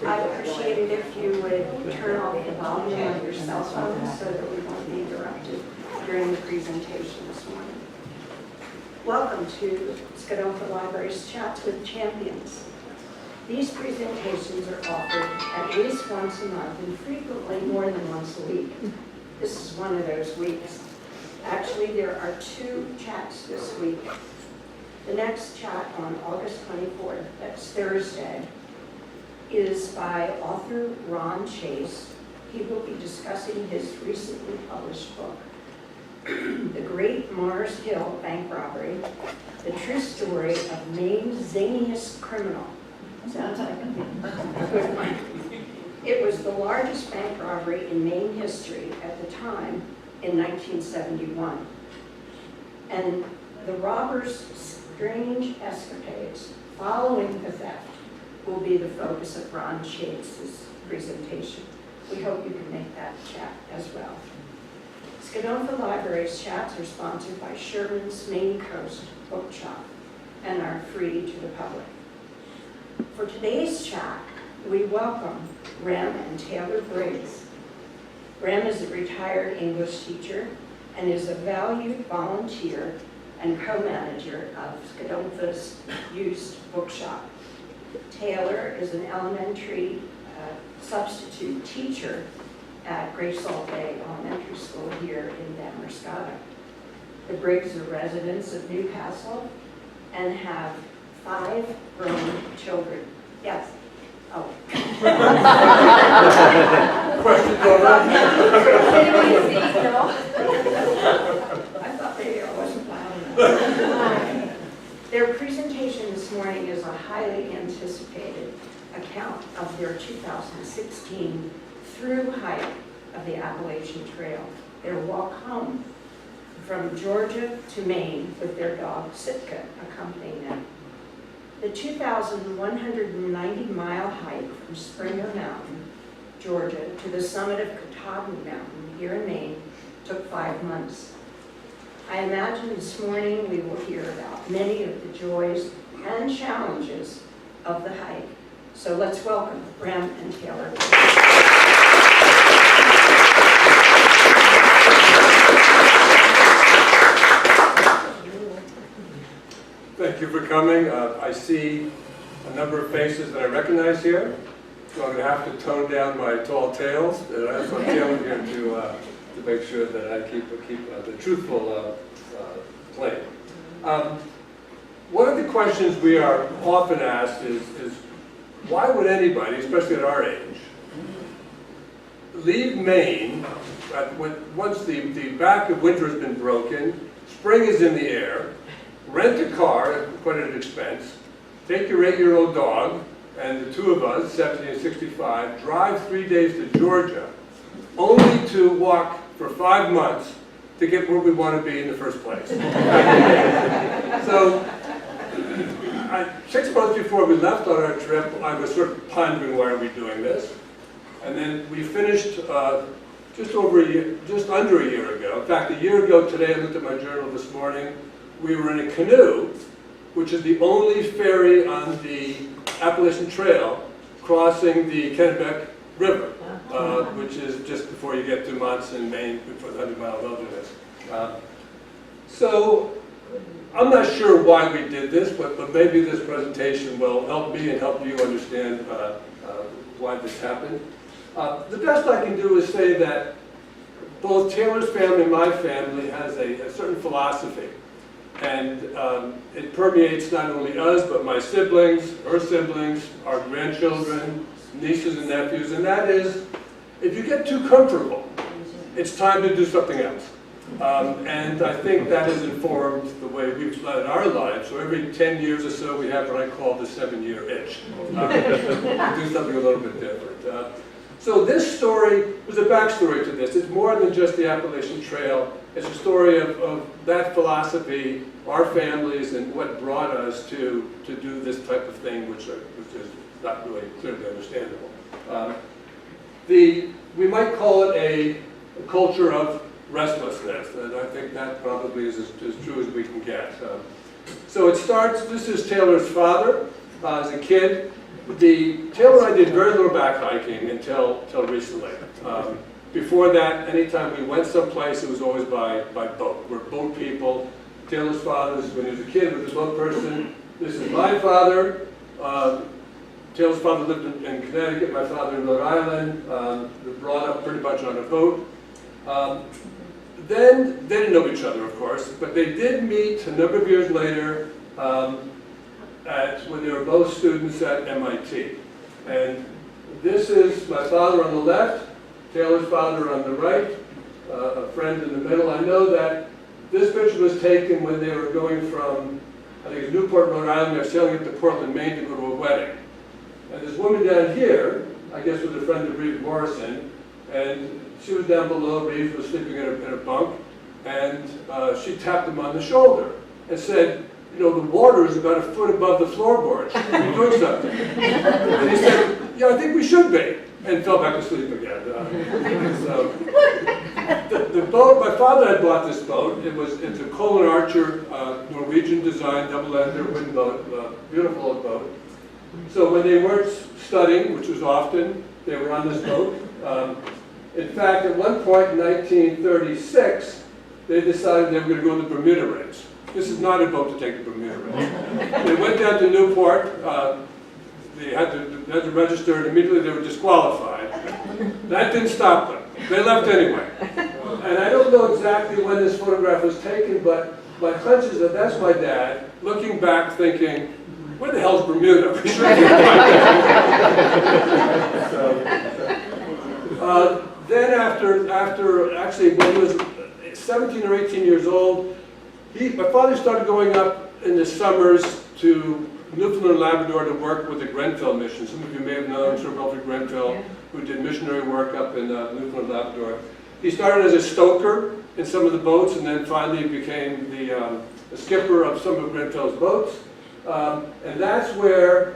I'd appreciate it if you would turn off the volume on your cell phone so that we won't be interrupted during the presentation this morning. Welcome to Skidompha Library's Chats with Champions. These presentations are offered at least once a month and frequently more than once a week. This is one of those weeks. Actually, there are 2 chats this week. The next chat on August 24th, that's Thursday, is by author Ron Chase. He will be discussing his recently published book, The Great Mars Hill Bank Robbery, the true story of Maine's zaniest criminal. Sounds like a good one. It was the largest bank robbery in Maine history at the time in 1971. And the robbers' strange escapades following the theft will be the focus of Ron Chase's presentation. We hope you can make that chat as well. Skidompha Library's chats are sponsored by Sherman's Maine Coast Bookshop and are free to the public. For today's chat, we welcome Rem and Taylor Briggs. Rem is a retired English teacher and is a valued volunteer and co-manager of Skidompha's used bookshop. Taylor is an elementary substitute teacher at Great Salt Bay Elementary School here in Damascata. The Briggs are residents of Newcastle and have 5 grown children. Yes? Oh. Questions on that? I thought maybe I wasn't loud enough. Their presentation this morning is a highly anticipated account of their 2016 thru-hike of the Appalachian Trail, their walk home from Georgia to Maine with their dog Sitka accompanying them. The 2,190-mile hike from Springer Mountain, Georgia, to the summit of Katahdin Mountain here in Maine took 5 months. I imagine this morning we will hear about many of the joys and challenges of the hike. So let's welcome Rem and Taylor. Thank you for coming. I see a number of faces that I recognize here, so I'm going to have to tone down my tall tales. And I have some Taylor here to make sure that I keep the truthful claim. One of the questions we are often asked is why would anybody, especially at our age, leave Maine once the back of winter has been broken, spring is in the air, rent a car, quite an expense, take your 8-year-old dog, and the 2 of us, 70 and 65, drive 3 days to Georgia, only to walk for 5 months to get where we want to be in the first place. So, 6 months before we left on our trip, I was sort of pondering why are we doing this. And then we finished just under a year ago. In fact, a year ago today, I looked at my journal this morning, we were in a canoe, which is the only ferry on the Appalachian Trail crossing the Kennebec River, which is just before you get to Monson, Maine, before the 100-mile wilderness. So I'm not sure why we did this, but maybe this presentation will help me and help you understand why this happened. The best I can do is say that both Taylor's family and my family has a certain philosophy. And it permeates not only us, but my siblings, her siblings, our grandchildren, nieces and nephews, and that is, if you get too comfortable, it's time to do something else. And I think that has informed the way we've led our lives. So every 10 years or so, we have what I call the 7-year itch. We do something a little bit different. So this story, there's a backstory to this. It's more than just the Appalachian Trail. It's a story of that philosophy, our families, and what brought us to do this type of thing, which is not really clearly understandable. We might call it a culture of restlessness, and I think that probably is as true as we can get. So it starts, this is Taylor's father as a kid. Taylor and I did very little back hiking until recently. Before that, anytime we went someplace, it was always by boat. We're boat people. Taylor's father, when he was a kid, was a boat person. This is my father. Taylor's father lived in Connecticut, my father in Rhode Island. They were brought up pretty much on a boat. Then, they didn't know each other, of course, but they did meet a number of years later when they were both students at MIT. And this is my father on the left, Taylor's father on the right, a friend in the middle. I know that this picture was taken when they were going from, I think it's Newport, Rhode Island. They were sailing up to Portland, Maine to go to a wedding. And this woman down here, I guess was a friend of Reeve Morrison, and she was down below. Reeve was sleeping in a bunk, and she tapped him on the shoulder and said, you know, the water is about a foot above the floorboards. You're doing something. And he said, yeah, I think we should be, and fell back asleep again. So, the boat, my father had bought this boat. It's a Colin Archer Norwegian design double-ender wind boat, beautiful old boat. So when they weren't studying, which was often, they were on this boat. In fact, at one point in 1936, they decided they were going to go on the Bermuda race. This is not a boat to take the Bermuda race. They went down to Newport. They had to register, and immediately they were disqualified. That didn't stop them. They left anyway. And I don't know exactly when this photograph was taken, but my hunch is that that's my dad, looking back thinking, where the hell's Bermuda? We sure can't find that. Then after actually when he was 17 or 18 years old, my father started going up in the summers to Newfoundland and Labrador to work with the Grenfell mission. Some of you may have known Sir Wilfrid Grenfell, who did missionary work up in Newfoundland and Labrador. He started as a stoker in some of the boats, and then finally became the skipper of some of Grenfell's boats. And that's where,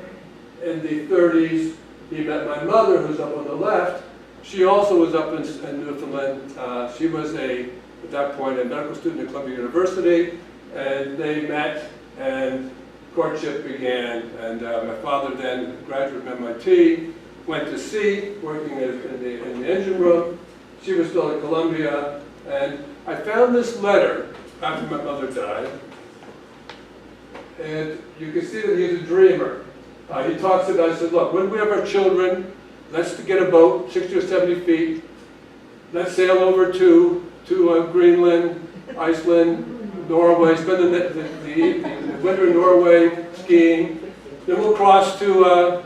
in the 30s, he met my mother, who's up on the left. She also was up in Newfoundland. She was at that point, a medical student at Columbia University, and they met, and courtship began. And my father then, graduate from MIT, went to sea, working in the engine room. She was still at Columbia, and I found this letter after my mother died. And you can see that he's a dreamer. He talks about, I said, look, when we have our children, let's get a boat, 60 or 70 feet. Let's sail over to Greenland, Iceland, Norway, spend the winter in Norway skiing. Then we'll cross to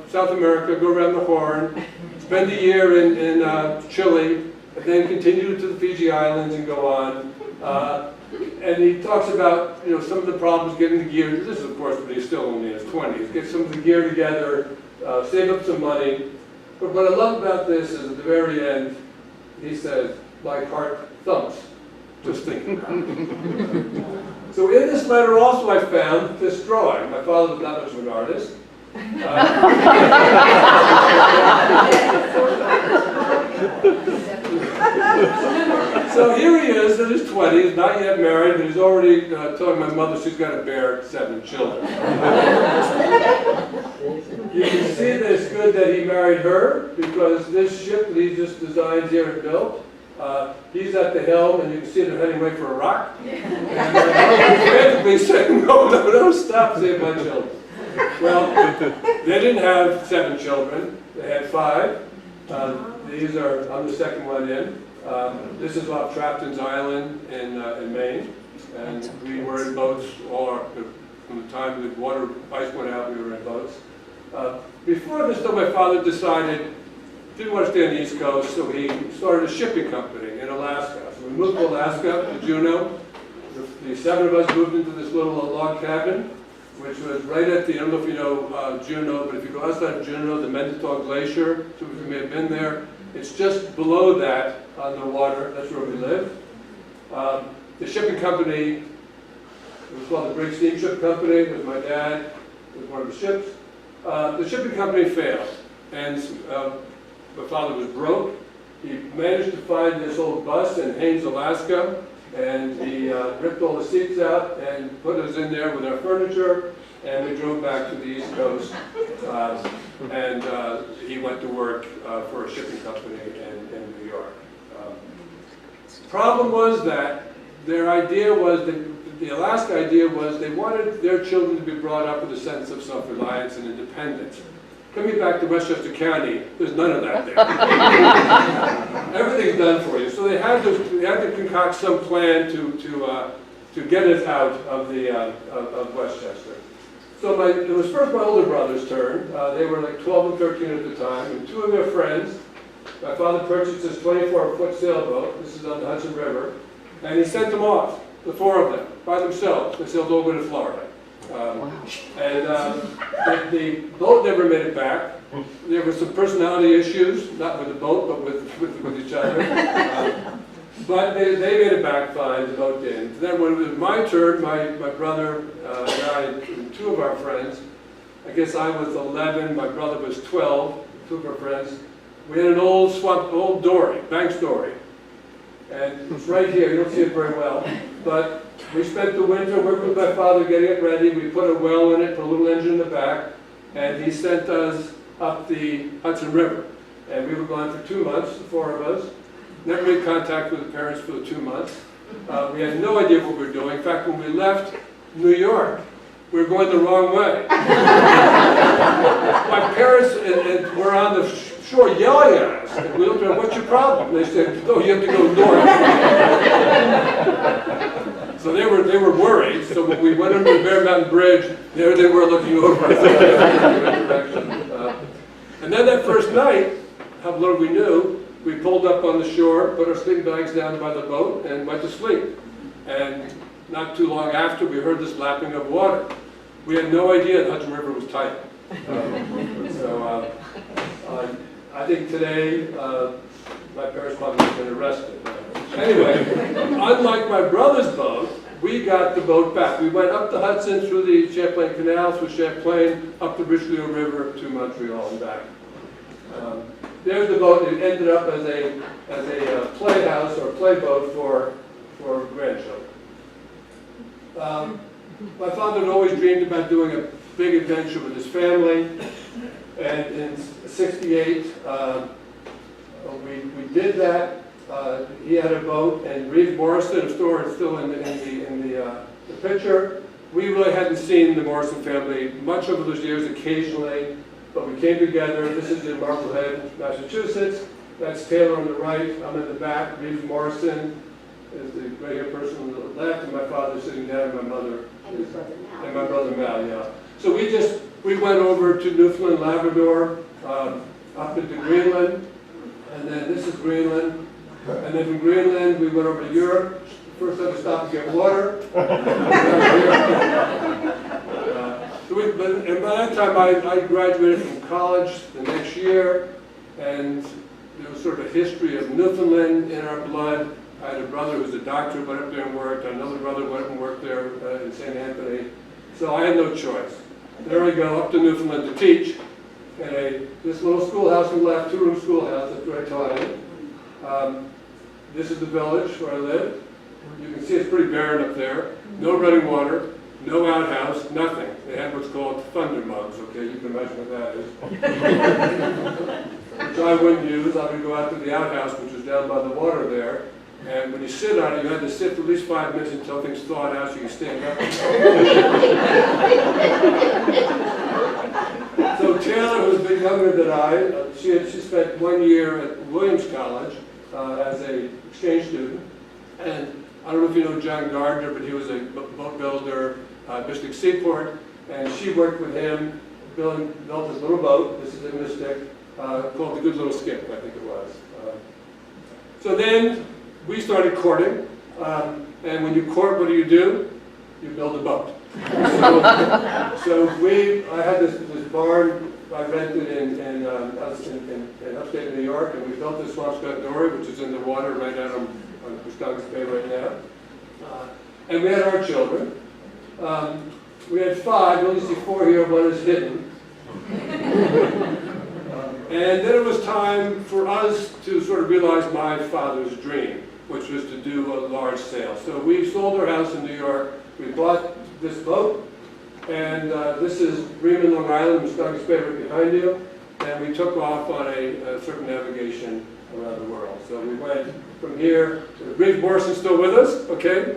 South America, go around the Horn, spend a year in Chile, and then continue to the Fiji Islands and go on. And he talks about, you know, some of the problems getting the gear. This is, of course, when he's still only in his 20s. Get some of the gear together, save up some money. But what I love about this is at the very end, he says, my heart thumps, just thinking about it. So in this letter also I found this drawing. My father was not much of an artist. So here he is in his 20s, not yet married, but he's already telling my mother she's got to bear 7 children. You can see that it's good that he married her, because this ship that he just designed here and built, he's at the helm, and you can see they're heading away for a rock. And frantically saying, no, stop, save my children. Well, they didn't have 7 children, they had 5. These are, I'm the second one in. This is off Trapton's Island in Maine, and we were in boats from the time the ice went out, we were in boats. Before this, though, my father decided didn't want to stay on the East Coast, so he started a shipping company in Alaska. So we moved to Alaska, to Juneau. The 7 of us moved into this little log cabin, which was right at the, I don't know if you know Juneau, but if you go outside of Juneau, the Mendenhall Glacier, some of you may have been there, it's just below that on the water. That's where we live. The shipping company, it was called the Briggs Steamship Company. It was my dad, it was one of the ships. The shipping company failed, and my father was broke. He managed to find this old bus in Haines, Alaska, and he ripped all the seats out and put us in there with our furniture, and we drove back to the East Coast. And he went to work for a shipping company in New York. Problem was that their idea was that the Alaska idea was they wanted their children to be brought up with a sense of self-reliance and independence. Coming back to Westchester County, there's none of that there. Everything's done for you. So they had to concoct some plan to get us out of Westchester. So it was first my older brother's turn. They were like 12 and 13 at the time, and 2 of their friends. My father purchased this 24-foot sailboat. This is on the Hudson River, and he sent them off, the 4 of them, by themselves. They sailed all the way to Florida. And the boat never made it back. There were some personality issues, not with the boat, but with each other. But they made it back fine, the boat didn't. Then when it was my turn, my brother and I and 2 of our friends, I guess I was 11, my brother was 12, 2 of our friends, we had an old dory, Banks dory. And it's right here, you don't see it very well. But we spent the winter working with my father getting it ready. We put a well in it, put a little engine in the back, and he sent us up the Hudson River. And we were gone for 2 months, the 4 of us. Never made contact with the parents for the 2 months. We had no idea what we were doing. In fact, when we left New York, we were going the wrong way. My parents were on the shore yelling at us. And we looked at them, what's your problem? And they said, oh, you have to go north. So they were worried. So when we went under the Bear Mountain Bridge, there they were looking over us in the right direction. And then that first night, how little we knew, we pulled up on the shore, put our sleeping bags down by the boat, and went to sleep. And not too long after, we heard this lapping of water. We had no idea the Hudson River was tight. I think today, my parents probably would have been arrested. Anyway, unlike my brother's boat, we got the boat back. We went up the Hudson through the Champlain Canal, through Champlain, up the Richelieu River to Montreal and back. There's the boat. It ended up as a playhouse or playboat for grandchildren. My father had always dreamed about doing a big adventure with his family, and in '68 we did that. He had a boat, and Reeve Morrison, a store is still in the picture. We really hadn't seen the Morrison family much over those years, occasionally, but we came together. This is in Marblehead, Massachusetts. That's Taylor on the right. I'm in the back. Reeve Morrison is the right-hand person on the left, and my father sitting down, and my mother. And my brother Mal, yeah. So we went over to Newfoundland, Labrador, up into Greenland, and then this is Greenland. And then from Greenland, we went over to Europe. First time to stop to get water. And by that time, I graduated from college the next year, and there was sort of a history of Newfoundland in our blood. I had a brother who was a doctor who went up there and worked. Another brother went up and worked there in St. Anthony. So I had no choice. There we go, up to Newfoundland to teach in this little schoolhouse on the left, 2-room schoolhouse, that's where I taught him. This is the village where I lived. You can see it's pretty barren up there. No running water, no outhouse, nothing. They had what's called thunder mugs, okay? You can imagine what that is. Which I wouldn't use. I would go out to the outhouse, which was down by the water there. And when you sit on it, you had to sit for at least 5 minutes until things thawed out so you could stand up. So Taylor, who's a bit younger than I, she spent 1 year at Williams College as an exchange student. And I don't know if you know John Gardner, but he was a boat builder at Mystic Seaport. And she worked with him, built his little boat. This is in Mystic. called The Good Little Skip, I think it was. So then we started courting, and when you court, what do? You build a boat. So I had this barn I rented in upstate New York, and we built this Swampscott dory, which is in the water right out on Wisconsin Bay right now. And we had our children. We had 5, you only see 4 here, 1 is hidden. And then it was time for us to sort of realize my father's dream, which was to do a large sale. So we sold our house in New York, we bought this boat, and this is Rem in Long Island, Wisconsin Bay right behind you, and we took off on a circumnavigation around the world. So we went from here, Briggs Morrison's still with us, okay?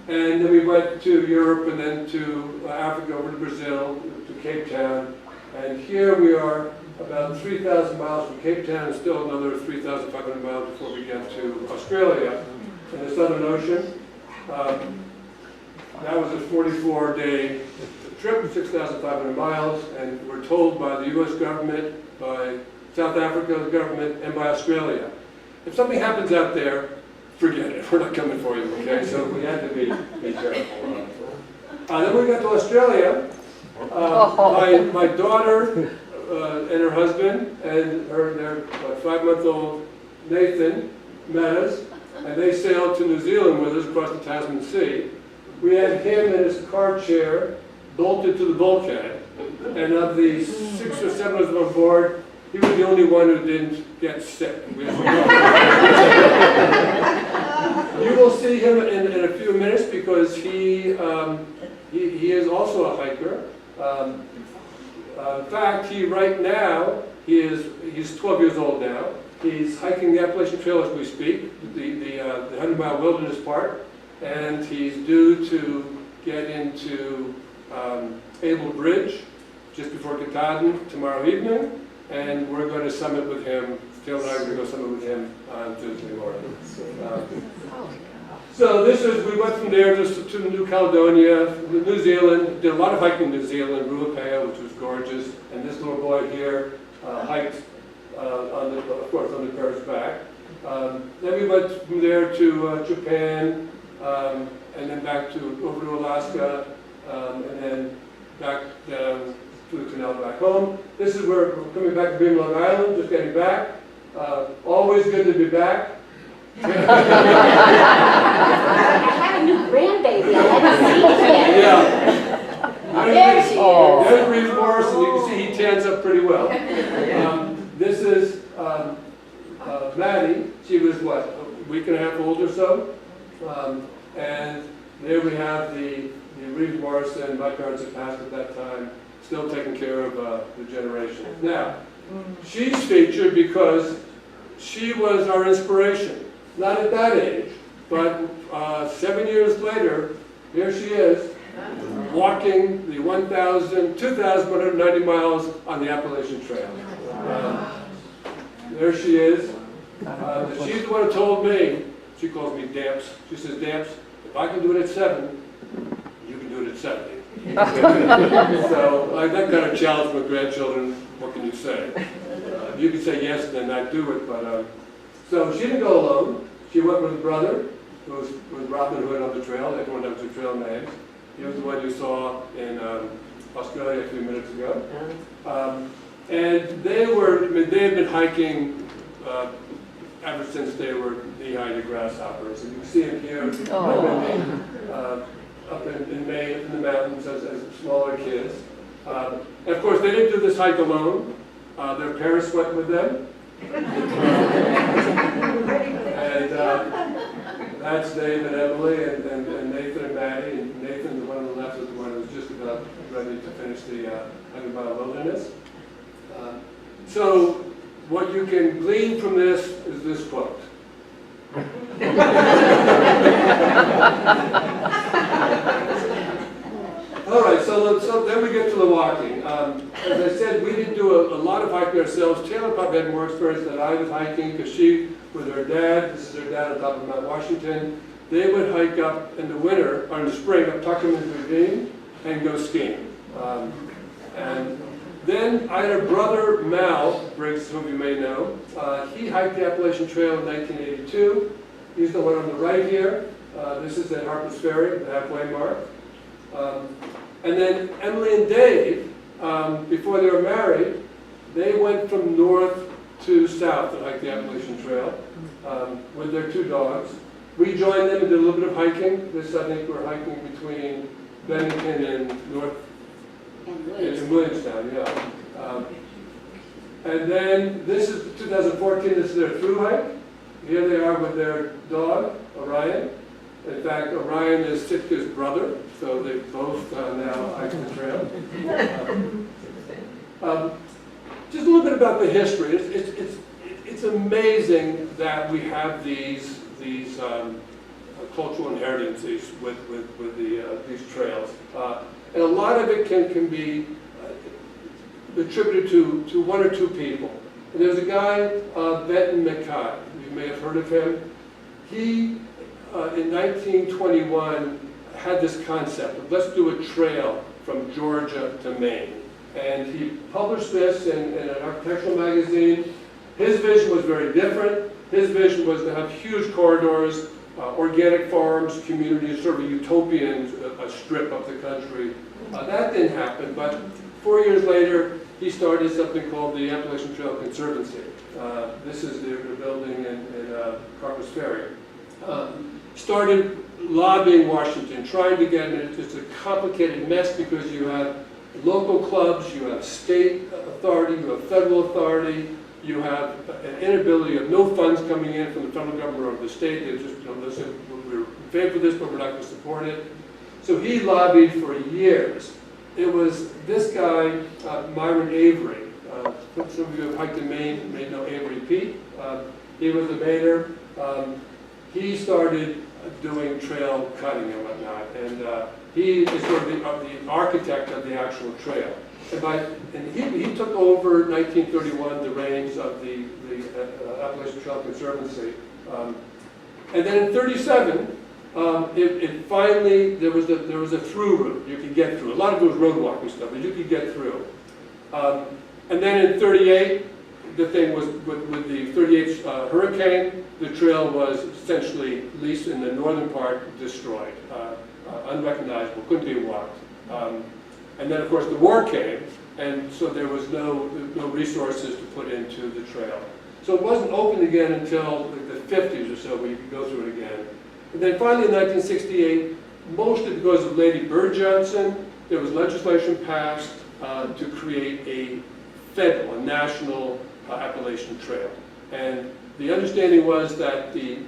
And then we went to Europe and then to Africa, over to Brazil, to Cape Town. And here we are about 3,000 miles from Cape Town and still another 3,500 miles before we get to Australia in the Southern Ocean. That was a 44-day trip, 6,500 miles, and we're told by the U.S. government, by South Africa's government, and by Australia, if something happens out there, forget it, we're not coming for you, okay? So we had to be careful. Then we got to Australia. My daughter and her husband and their 5-month-old Nathan met us, and they sailed to New Zealand with us across the Tasman Sea. We had him in his car chair, bolted to the bulkhead, and of the 6 or 7 of us on board, he was the only one who didn't get sick. You will see him in a few minutes because he is also a hiker. In fact, right now, he's 12 years old now. He's hiking the Appalachian Trail as we speak, the 100-mile wilderness part, and he's due to get into Able Bridge just before Katahdin tomorrow evening, and we're going to summit with him. Taylor and I are going to go summit with him on Tuesday morning. So we went from there to New Caledonia, New Zealand, did a lot of hiking in New Zealand, Ruapea, which was gorgeous, and this little boy here hiked, of course, on the bear's back. Then we went from there to Japan, and then over to Alaska, and then back down to the canal back home. This is where we're coming back to Rem, Long Island, just getting back. Always good to be back. I have a new grandbaby. I haven't seen it yet. Yeah. There she is. There's Rem Morrison. You can see he tans up pretty well. This is Maddy. She was, what, a week and a half old or so? And there we have the Rem Morrison. My parents had passed at that time, still taking care of the generation. Now, she's featured because she was our inspiration. Not at that age, but 7 years later, here she is, walking the 2,190 miles on the Appalachian Trail. There she is. She's the one who told me, she calls me Damps, she says, Damps, if I can do it at 7, you can do it at 70. So that kind of challenge with grandchildren, what can you say? You can say yes and then not do it, but so she didn't go alone. She went with a brother, who was Robin Hood on the trail. Everyone knows the trail names. He was the one you saw in Australia a few minutes ago. And they had been hiking ever since they were knee-high to grasshoppers. And you can see them here up in Maine, in the mountains as smaller kids. And of course, they didn't do this hike alone. Their parents went with them. And that's Dave and Emily and Nathan and Maddy. And Nathan, the one on the left, is the one who was just about ready to finish the 100-mile wilderness. So what you can glean from this is this quote. All right, so then we get to the walking. As I said, we didn't do a lot of hiking ourselves. Taylor probably had more experience than I with hiking because she, with her dad, this is her dad on top of Mount Washington, they would hike up in the winter, or in the spring, up Tuckerman Ravine, and go skiing. And Then I had a brother, Mal Briggs, whom you may know. He hiked the Appalachian Trail in 1982. He's the one on the right here. This is at Harper's Ferry, the halfway mark. And then Emily and Dave, before they were married, they went from north to south to hike the Appalachian Trail with their 2 dogs. We joined them and did a little bit of hiking. This, I think, we're hiking between Bennington and North in Williamstown, yeah. And then this is 2014, this is their thru-hike. Here they are with their dog, Orion. In fact, Orion is Sitka's brother, so they both now hike the trail. Just a little bit about the history. It's amazing that we have these cultural inheritances with these trails. And a lot of it can be attributed to 1 or 2 people. And there's a guy, Benton McCott. You may have heard of him. He, in 1921, had this concept of let's do a trail from Georgia to Maine. And he published this in an architectural magazine. His vision was very different. His vision was to have huge corridors, organic farms, communities, sort of a utopian strip of the country. That didn't happen, but 4 years later, he started something called the Appalachian Trail Conservancy. This is the building in Cartwheel Ferry. Started lobbying Washington, trying to get it. It's a complicated mess because you have local clubs, you have state authority, you have federal authority, you have an inability of no funds coming in from the federal government or the state. They just, listen, we're in favor of this, but we're not going to support it. So he lobbied for years. It was this guy, Myron Avery. Some of you have hiked in Maine may know Avery Pete. He was a Mainer. He started doing trail cutting and whatnot, and he is sort of the architect of the actual trail. And he took over 1931 the reins of the Appalachian Trail Conservancy, and then in '37 it finally there was a through route you could get through. A lot of it was road walking stuff, but you could get through. And then in '38. The thing was, with the 38th hurricane, the trail was essentially, at least in the northern part, destroyed, unrecognizable, couldn't be walked. And then, of course, the war came, and so there was no resources to put into the trail. So it wasn't open again until the 50s or so, where you could go through it again. And then finally, in 1968, mostly because of Lady Bird Johnson, there was legislation passed to create a federal, a national Appalachian Trail. And the understanding was that the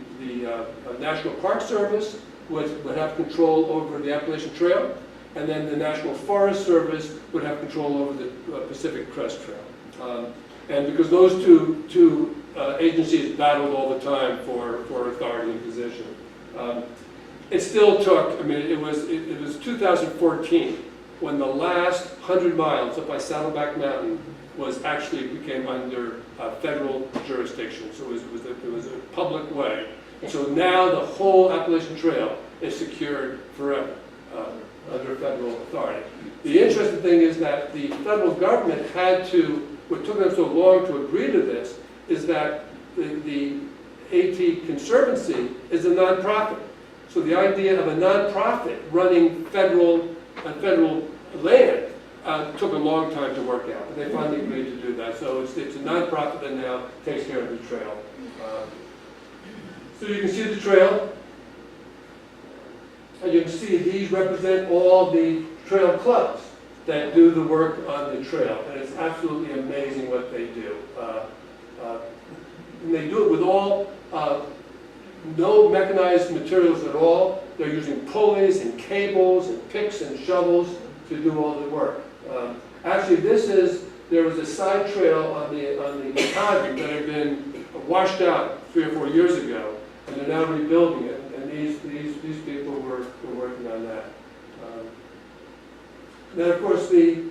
National Park Service would have control over the Appalachian Trail, and then the National Forest Service would have control over the Pacific Crest Trail. And because those two agencies battled all the time for authority and position. It still took, I mean, it was 2014 when the last 100 miles up by Saddleback Mountain became under federal jurisdiction. So it was a public way. And so now the whole Appalachian Trail is secured forever under federal authority. The interesting thing is that the federal government what took them so long to agree to this is that the AT Conservancy is a nonprofit. So the idea of a nonprofit running federal land took a long time to work out, but they finally agreed to do that. So it's a nonprofit that now takes care of the trail. So you can see the trail. And you can see these represent all the trail clubs that do the work on the trail. And it's absolutely amazing what they do. And they do it with no mechanized materials at all. They're using pulleys and cables and picks and shovels to do all the work. Actually, there was a side trail on the Katahdin that had been washed out 3 or 4 years ago, and they're now rebuilding it. And these people were working on that. Then, of course, a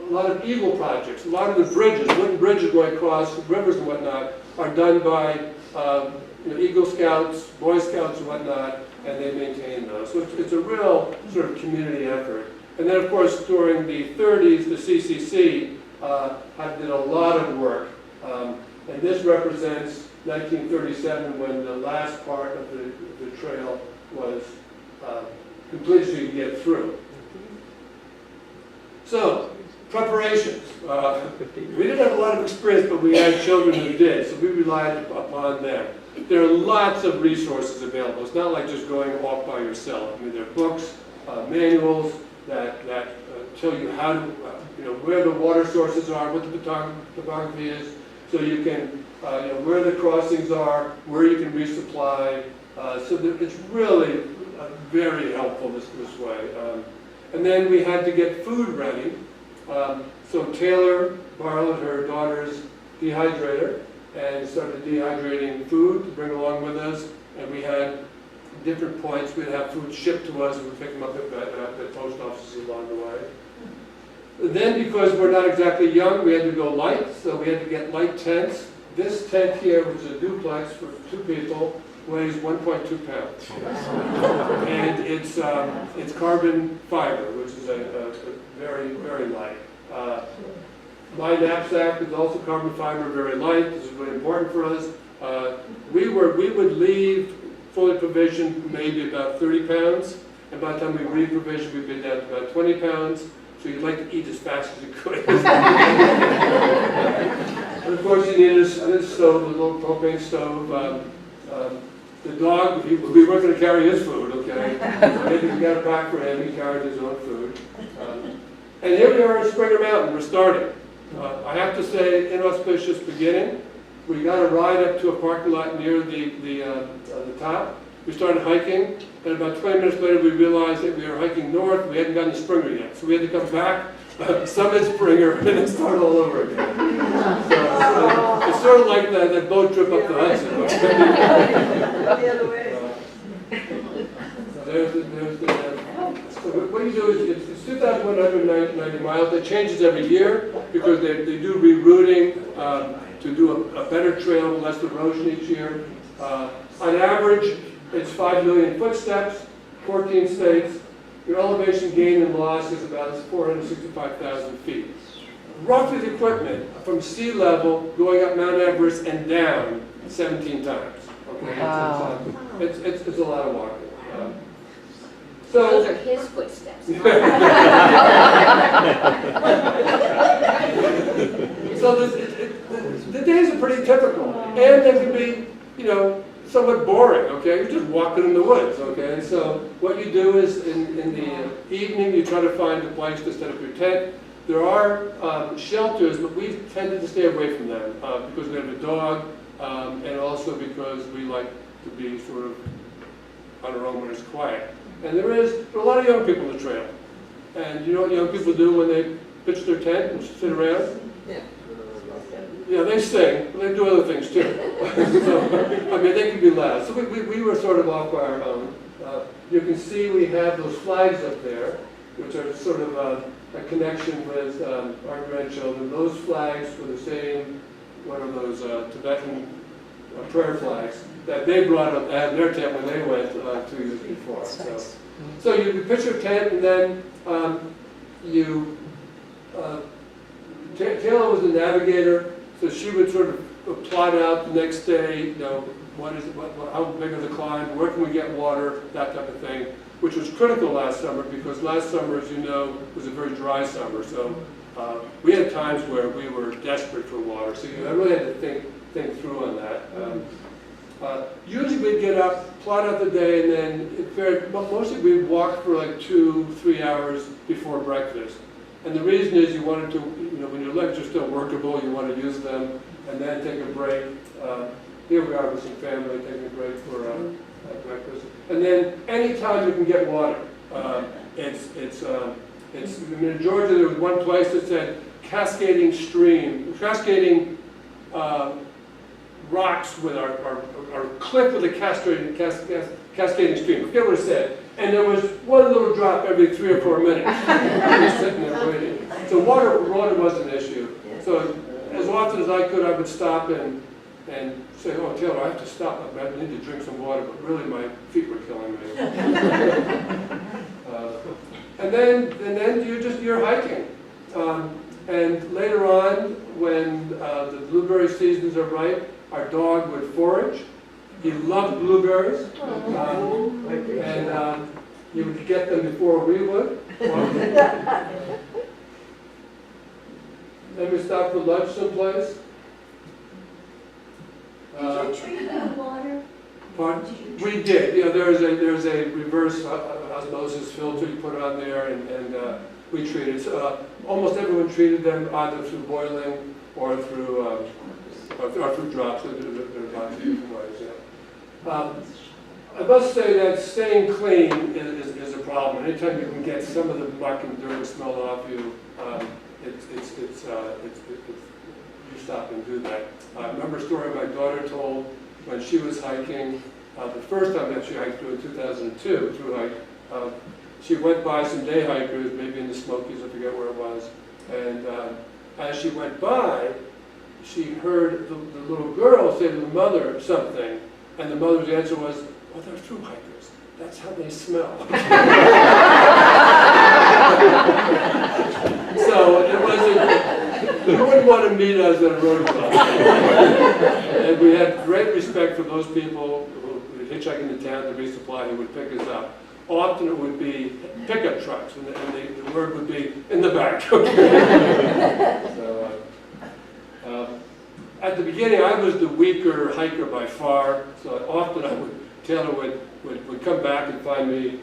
lot of eagle projects, a lot of the bridges, wooden bridges going across rivers and whatnot, are done by Eagle Scouts, Boy Scouts and whatnot, and they maintain those. So it's a real sort of community effort. And then, of course, during the 30s, the CCC did a lot of work. And this represents 1937, when the last part of the trail was completed so you could get through. So, preparations. We didn't have a lot of experience, but we had children who did, so we relied upon them. There are lots of resources available. It's not like just going off by yourself. I mean, there are books, manuals that tell you how to, where the water sources are, what the topography is, so you can, where the crossings are, where you can resupply. So that it's really very helpful this way. And then we had to get food ready. So Taylor borrowed her daughter's dehydrator and started dehydrating food to bring along with us. And we had different points. We'd have food shipped to us and we'd pick them up at post offices along the way. Then, because we're not exactly young, we had to go light. So we had to get light tents. This tent here, which is a duplex for 2 people, weighs 1.2 pounds. And it's carbon fiber, which is a very, very light. My knapsack is also carbon fiber, very light. This is really important for us. We would leave fully provisioned maybe about 30 pounds, and by the time we re-provisioned, we'd be down to about 20 pounds. So you'd like to eat as fast as you could. And of course, you need a stove, a little propane stove. The dog, we weren't going to carry his food, okay? So we got a pack for him, he carried his own food. And here we are in Springer Mountain, we're starting. I have to say, inauspicious beginning. We got a ride up to a parking lot near the top. We started hiking, and about 20 minutes later we realized that we were hiking north. We hadn't gotten to Springer yet, so we had to come back, summit Springer, and then start all over again. So it's sort of like that boat trip up the Hudson. The other way. What you do is, it's 2,190 miles. That changes every year because they do rerouting to do a better trail with less erosion each year. On average, it's 5 million footsteps, 14 states. Your elevation gain and loss is about 465,000 feet. Roughly the equipment from sea level going up Mount Everest and down 17 times. Okay? Wow. It's a lot of walking. Those are his footsteps. So the days are pretty typical, and they can be, somewhat boring. Okay, you're just walking in the woods. Okay, and so what you do is in the evening you try to find a place to set up your tent. There are shelters, but we've tended to stay away from them because we have a dog, and also because we like to be sort of on our own when it's quiet. And there are a lot of young people on the trail. And you know what young people do when they pitch their tent and sit around? Yeah, they sing, but they do other things too. So, I mean, they can be loud. So we were sort of off by our own. You can see we have those flags up there, which are sort of a connection with our grandchildren. Those flags were the same, one of those Tibetan prayer flags that they brought up at their tent when they went 2 years before. So you pitch your tent, and then Taylor was the navigator, so she would sort of plot out the next day, how big is the climb, where can we get water, that type of thing, which was critical last summer because last summer, as you know, was a very dry summer. So we had times where we were desperate for water, so I really had to think through on that. Usually we'd get up, plot out the day, and then mostly we'd walk for like 2-3 hours before breakfast. And the reason is you wanted to, when your legs are still workable, you want to use them, and then take a break. Here we are with some family taking a break for breakfast. And then anytime you can get water. In Georgia there was one place that said cascading rocks with our cliff with a cascading stream. I forget what it said. And there was one little drop every 3 or 4 minutes. Just sitting there waiting. So water was an issue. So as often as I could, I would stop and say, "Oh, Taylor, I have to stop. I need to drink some water," but really my feet were killing me. And then you're hiking. And later on, when the blueberry seasons are ripe, our dog would forage. He loved blueberries. And he would get them before we would. Then we stopped for lunch someplace. Did you treat that water? Pardon? We did. You know, there's a reverse osmosis filter you put on there, and we treated. Almost everyone treated them either through boiling or through drops. There are lots of different ways. Yeah. I must say that staying clean is a problem. Anytime you can get some of the muck and dirt smell off you, you stop and do that. I remember a story my daughter told when she was hiking, the first time that she hiked through in 2002, thru-hike. She went by some day hikers, maybe in the Smokies, I forget where it was, and as she went by, she heard the little girl say to the mother something, and the mother's answer was, "Oh, they're thru-hikers. That's how they smell." So it wasn't, you wouldn't want to meet us at a roadblock. And we had great respect for those people who would hitchhike into town to resupply, who would pick us up. Often it would be pickup trucks, and the word would be in the back. So, at the beginning, I was the weaker hiker by far, so often Taylor would come back and find me.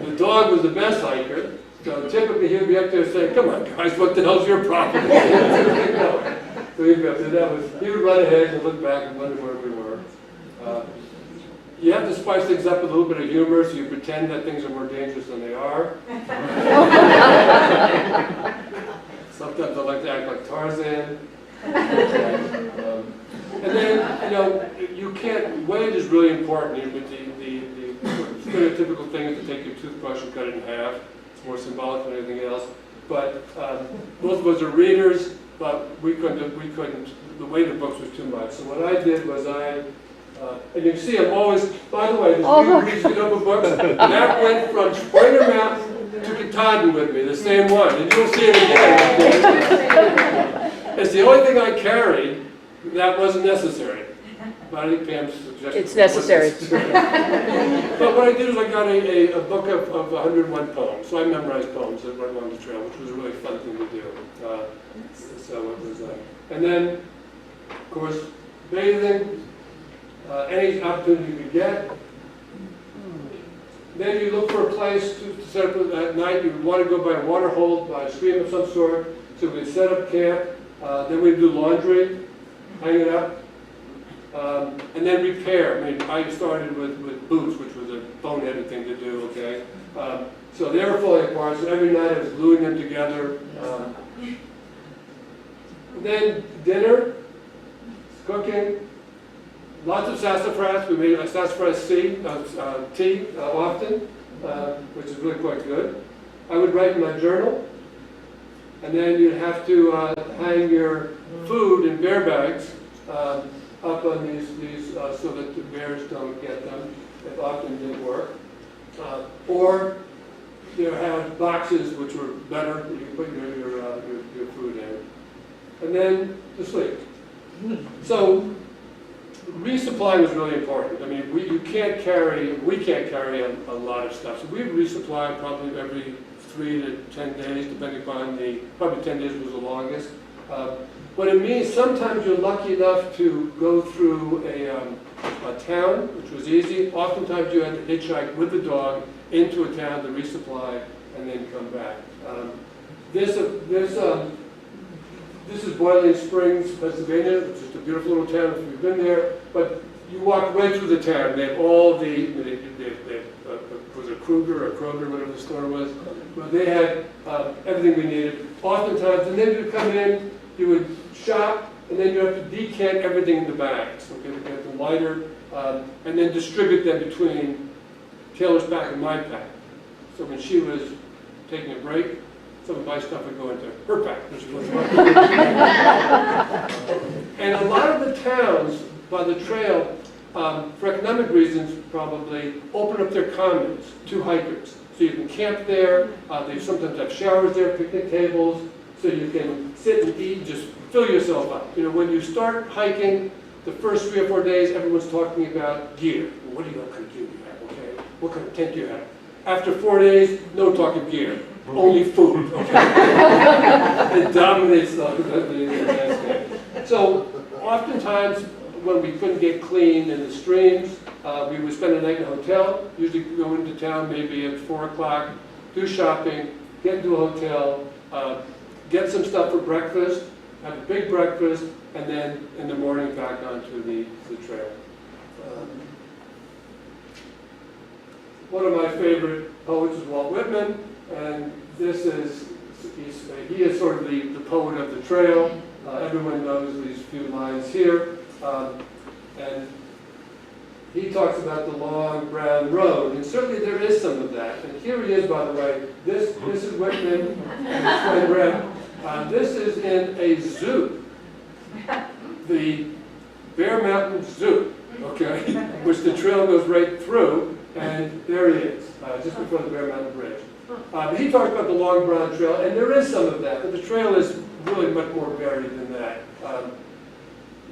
The dog was the best hiker, so typically he'd be up there saying, "Come on, guys, what the hell's your problem?" So he'd be up there. He would run ahead and look back and wonder where we were. You have to spice things up with a little bit of humor, so you pretend that things are more dangerous than they are. Sometimes I like to act like Tarzan. And then, you know, you can't, weight is really important. But the stereotypical thing is to take your toothbrush and cut it in half. It's more symbolic than anything else. But most of us are readers, but we couldn't, the weight of books was too much. So what I did was and you can see I'm always, by the way, this Skidompha books, that went from Springer Mountain to Katahdin with me, the same one, and you'll see it again. It's the only thing I carried that wasn't necessary. But I think Pam's suggestion it's necessary. But what I did is I got a book of 101 poems, so I memorized poems that went along the trail, which was a really fun thing to do. So it was, and then, of course, bathing. Any opportunity you could get. Then you look for a place to set up at night. You want to go by a water hole, by a stream of some sort. So we set up camp. Then we do laundry, hang it up, and then repair. I mean, I started with boots, which was a boneheaded thing to do. Okay, so they were falling apart. So every night I was gluing them together. Then dinner, cooking. Lots of sassafras. We made a sassafras tea often, which is really quite good. I would write in my journal, and then you'd have to hang your food in bear bags up on these so that the bears don't get them. It often didn't work. Or you have boxes which were better. You could put your food in, and then to sleep. So resupply was really important. I mean, we can't carry a lot of stuff. So we resupply probably every 3 to 10 days, depending upon probably 10 days was the longest. What it means, sometimes you're lucky enough to go through a town, which was easy. Oftentimes you had to hitchhike with the dog into a town to resupply and then come back. This is Boiling Springs, Pennsylvania, which is a beautiful little town if you've been there. But you walk right through the town. They have all was it Kruger or Kroger, whatever the store was. But they had everything we needed. Oftentimes, and then you'd come in, you would shop, and then you have to decant everything in the bags. Okay, you get them lighter, and then distribute them between Taylor's pack and my pack. So when she was taking a break, some of my stuff would go into her pack, which was and a lot of the towns by the trail, for economic reasons, probably, open up their commons to hikers. So you can camp there, they sometimes have showers there, picnic tables, so you can sit and eat, just fill yourself up. You know, when you start hiking, the first 3 or 4 days, everyone's talking about gear. What kind of gear do you have, okay? What kind of tent do you have? After 4 days, no talking gear, only food, okay? It dominates the landscape. So oftentimes, when we couldn't get clean in the streams, we would spend a night in a hotel, usually go into town maybe at 4 o'clock, do shopping, get into a hotel, get some stuff for breakfast, have a big breakfast, and then in the morning back onto the trail. One of my favorite poets is Walt Whitman, and this is, he is sort of the poet of the trail. Everyone knows these few lines here. And he talks about the long brown road, and certainly there is some of that. And here he is, by the way. This is Whitman and his friend Rem. This is in a zoo, the Bear Mountain Zoo, okay, which the trail goes right through, and there he is, just before the Bear Mountain Bridge. He talks about the long brown trail, and there is some of that, but the trail is really much more varied than that.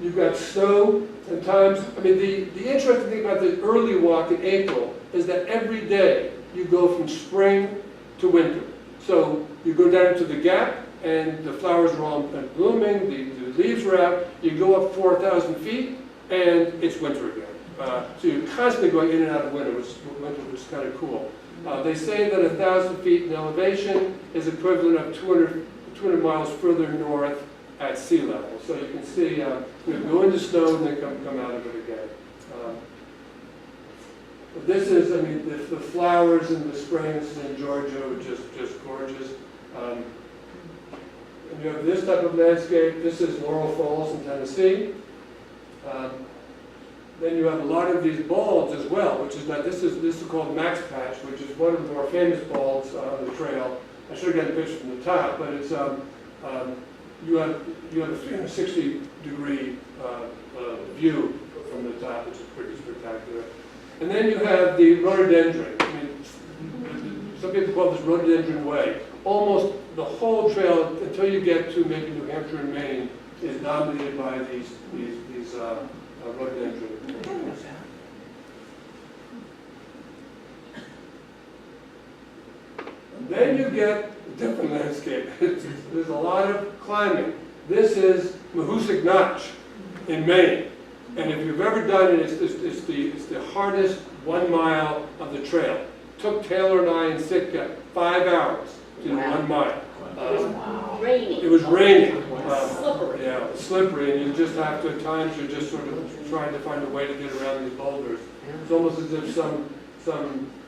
You've got snow sometimes. I mean, the interesting thing about the early walk in April is that every day you go from spring to winter. So you go down to the gap, and the flowers are all blooming, the leaves are out. You go up 4,000 feet, and it's winter again. So you're constantly going in and out of winter, which is kind of cool. They say that 1,000 feet in elevation is equivalent of 200 miles further north at sea level. So you can see, we go into snow and then come out of it again. This is, I mean, the flowers in the spring, this is in Georgia, are just gorgeous. And you have this type of landscape. This is Laurel Falls in Tennessee. Then you have a lot of these balds as well, which is not, this is called Max Patch, which is one of the more famous balds on the trail. I should have gotten a picture from the top, but it's you have a 360-degree view from the top, which is pretty spectacular. And then you have the rhododendron. I mean, some people call this rhododendron way. Almost the whole trail, until you get to maybe New Hampshire and Maine, is dominated by these rhododendron. Then you get a different landscape. There's a lot of climbing. This is Mahoosic Notch in Maine. And if you've ever done it, it's the hardest 1 mile of the trail. It took Taylor and I in Sitka 5 hours to do 1 mile. Raining. It was raining. Slippery. Yeah, slippery, and you just have to, at times, you're just sort of trying to find a way to get around these boulders. It's almost as if some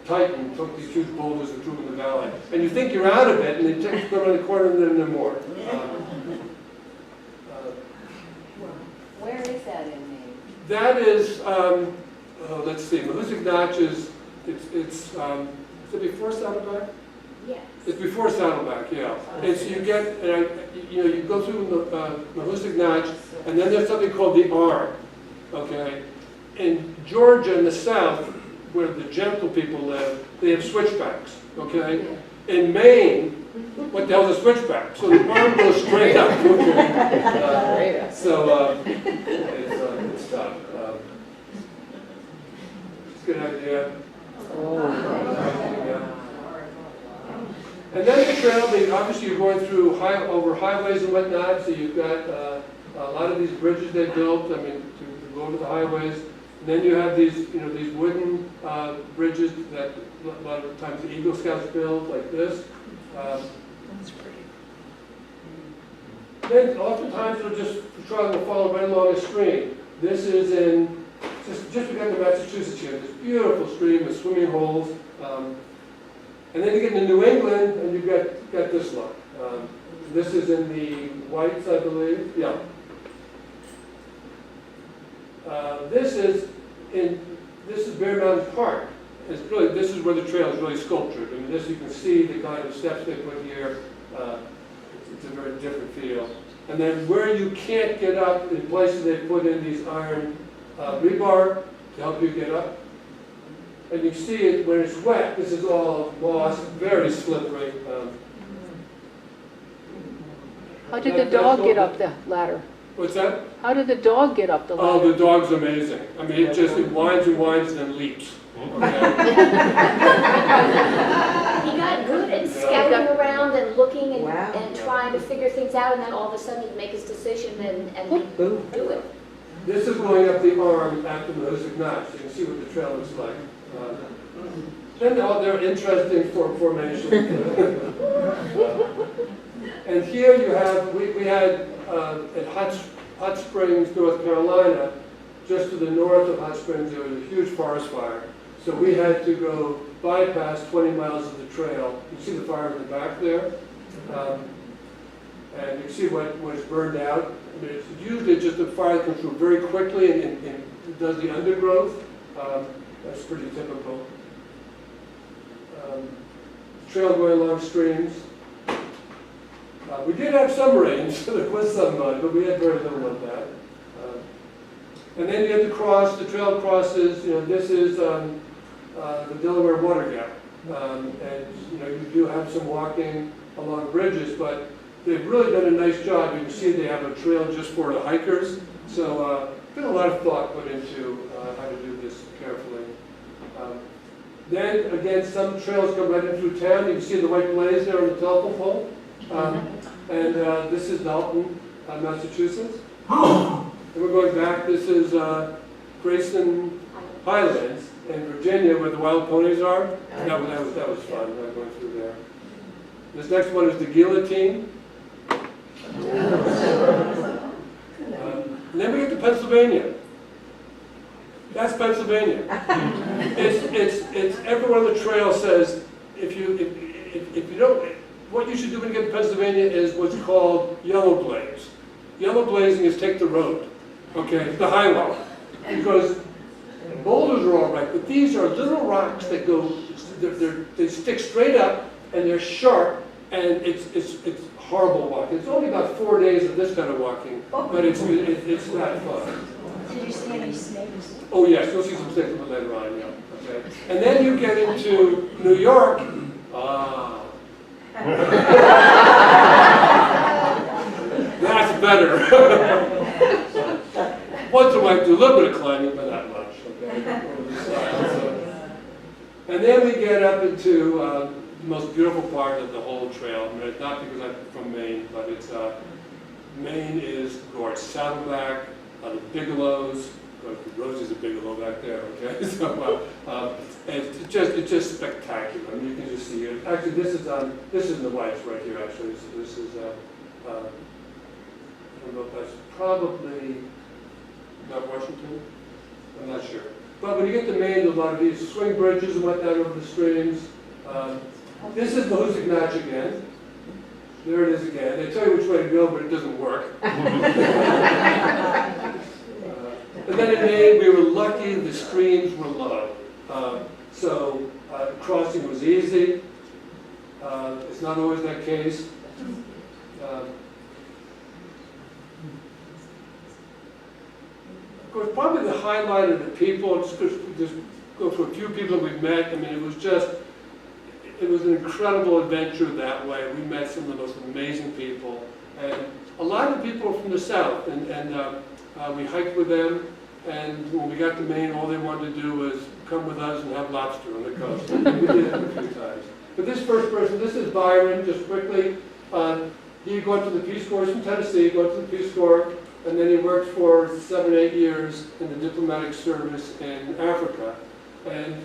titan took these huge boulders and threw them in the valley. And you think you're out of it, and they take go around the corner and then no more. Where is that in Maine? That is, let's see, Mahoosic Notch is, is it before Saddleback? Yes. It's before Saddleback, yeah. It's, you get, you go through the Mahoosic Notch, and then there's something called the Arm, okay? In Georgia, in the south, where the gentle people live, they have switchbacks, okay? In Maine, what the hell is a switchback? So the arm goes straight up. Okay? It's tough. It's a good idea. And then the trail, obviously you're going through over highways and whatnot, so you've got a lot of these bridges they built, I mean, to go to the highways. And then you have these, these wooden bridges that a lot of times the Eagle Scouts build, like this. That's pretty. Then oftentimes it'll just, the trail will follow right along a stream. This is in, just we got to Massachusetts here, this beautiful stream with swimming holes. And then you get into New England and you've got this one. This is in the Whites, I believe. Yeah. This is Bear Mountain Park. It's really, this is where the trail is really sculptured. I mean, this you can see the kind of steps they put here. It's a very different feel. And then where you can't get up, in places they put in these iron rebar to help you get up. And you see it when it's wet. This is all moss, very slippery. How did the dog get up the ladder? What's that? How did the dog get up the Oh, ladder? the dog's amazing. I mean, it whines and whines and then leaps. Okay? He got good at scouting around and looking and trying to figure things out, and then all of a sudden he'd make his decision and do it. This is going up the arm after the Hoosic Notch. You can see what the trail looks like. Then they're interesting formations. And here you have, we had at Hot Springs, North Carolina, just to the north of Hot Springs, there was a huge forest fire. So we had to go bypass 20 miles of the trail. You see the fire in the back there? And you see what's burned out. I mean, it's usually just a fire that comes through very quickly and does the undergrowth. That's pretty typical. Trail going along streams. We did have some rain, so there was some mud, but we had very little of that. And then you have to cross, the trail crosses, this is the Delaware Water Gap. And you do have some walking along bridges, but they've really done a nice job. You can see they have a trail just for the hikers. So been a lot of thought put into how to do this carefully. Then again, some trails come right in through town. You can see the white blaze there on the telephone pole. And this is Dalton, Massachusetts. And we're going back. This is Grayson Highlands in Virginia, where the wild ponies are. And that was fun, going through there. This next one is the Guillotine. And then we get to Pennsylvania. That's Pennsylvania. It's every one of the trails says if you don't, what you should do when you get to Pennsylvania is what's called yellow blaze. Yellow blazing is take the road, okay, the highway, because boulders are all right, but these are little rocks that go, they stick straight up and they're sharp, and it's horrible walking. It's only about 4 days of this kind of walking, but it's not fun. Did you see any snakes? Oh yes, you'll see some snakes later on, yeah. Okay. And then you get into New York. That's better. Once in a while, do a little bit of climbing, but not much. Okay. And then we get up into the most beautiful part of the whole trail. I mean, it's not because I'm from Maine, but it's Maine is gorgeous. Saddleback, the Bigelows. Rosie's a Bigelow back there. Okay, so it's just spectacular. I mean, you can just see it. Actually, this is in the Whites right here. Actually, so this is I don't know if that's probably not Washington. I'm not sure. But when you get to Maine, there's a lot of these swing bridges and whatnot over the streams. This is the Hoosic Notch again. There it is again. They tell you which way to go, but it doesn't work. And then in Maine, we were lucky the streams were low. So crossing was easy. It's not always that case. Of course, probably the highlight of the people, just go for a few people we've met. I mean, it was an incredible adventure that way. We met some of the most amazing people. And a lot of people from the South. And we hiked with them. And when we got to Maine, all they wanted to do was come with us and have lobster on the coast. And we did it a few times. But this first person, this is Byron, just quickly. He got to the Peace Corps from Tennessee, got to the Peace Corps, and then he worked for 7 or 8 years in the diplomatic service in Africa. And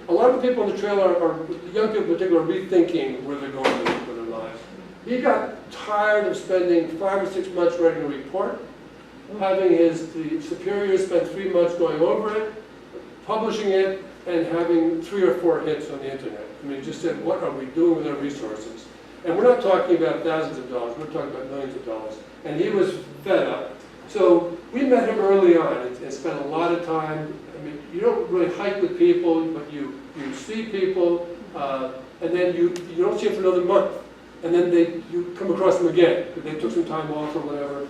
a lot of the people on the trail are young people in particular, are rethinking where they're going with their lives. He got tired of spending 5 or 6 months writing a report, having the superiors spend 3 months going over it, publishing it, and having 3 or 4 hits on the internet. I mean, just said, what are we doing with our resources? And we're not talking about thousands of dollars, we're talking about millions of dollars. And he was fed up. So we met him early on and spent a lot of time. I mean, you don't really hike with people, but you see people, and then you don't see them for another month. And then you come across them again, because they took some time off or whatever.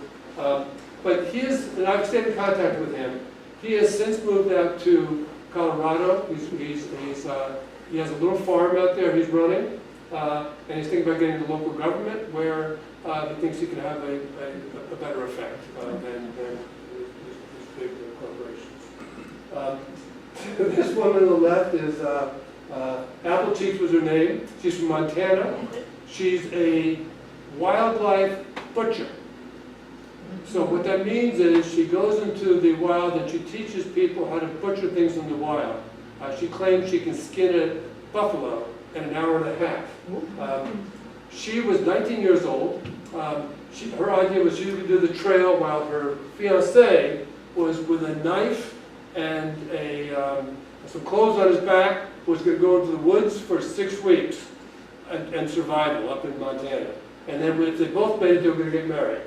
But and I've stayed in contact with him. He has since moved out to Colorado. He has a little farm out there he's running, and he's thinking about getting the local government where he thinks he can have a better effect than these big corporations. This woman on the left is Applecheeks was her name. She's from Montana. She's a wildlife butcher. So what that means is she goes into the wild and she teaches people how to butcher things in the wild. She claims she can skin a buffalo in an hour and a half. She was 19 years old. Her idea was she would do the trail while her fiancé was with a knife and some clothes on his back, was going to go into the woods for 6 weeks and survival up in Montana. And then if they both made it, they were going to get married.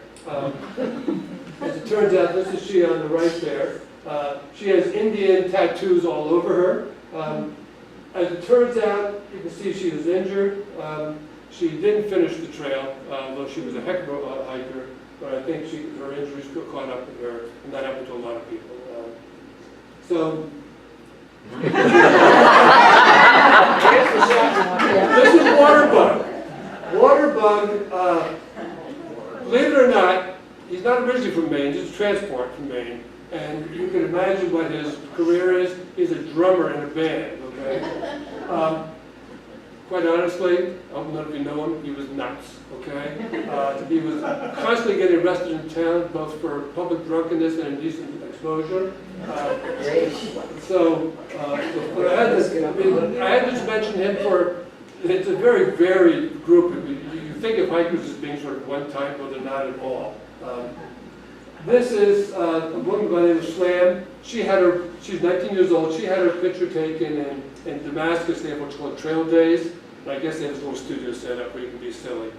As it turns out, this is she on the right there. She has Indian tattoos all over her. As it turns out, you can see she was injured. She didn't finish the trail, though she was a heck of a hiker. But I think her injuries caught up with her, and that happened to a lot of people. This is Waterbug. Waterbug, believe it or not, he's not originally from Maine, he's a transport from Maine. And you can imagine what his career is. He's a drummer in a band, okay? Quite honestly, I don't know if you know him, he was nuts, okay? He was constantly getting arrested in town, both for public drunkenness and indecent exposure. I had to mention him for, it's a very varied group. You think of hikers as being sort of one type, but they're not at all. This is a woman by the name of Slam. She's 19 years old. She had her picture taken in Damascus. They have what's called trail days. And I guess they have this little studio set up where you can be silly.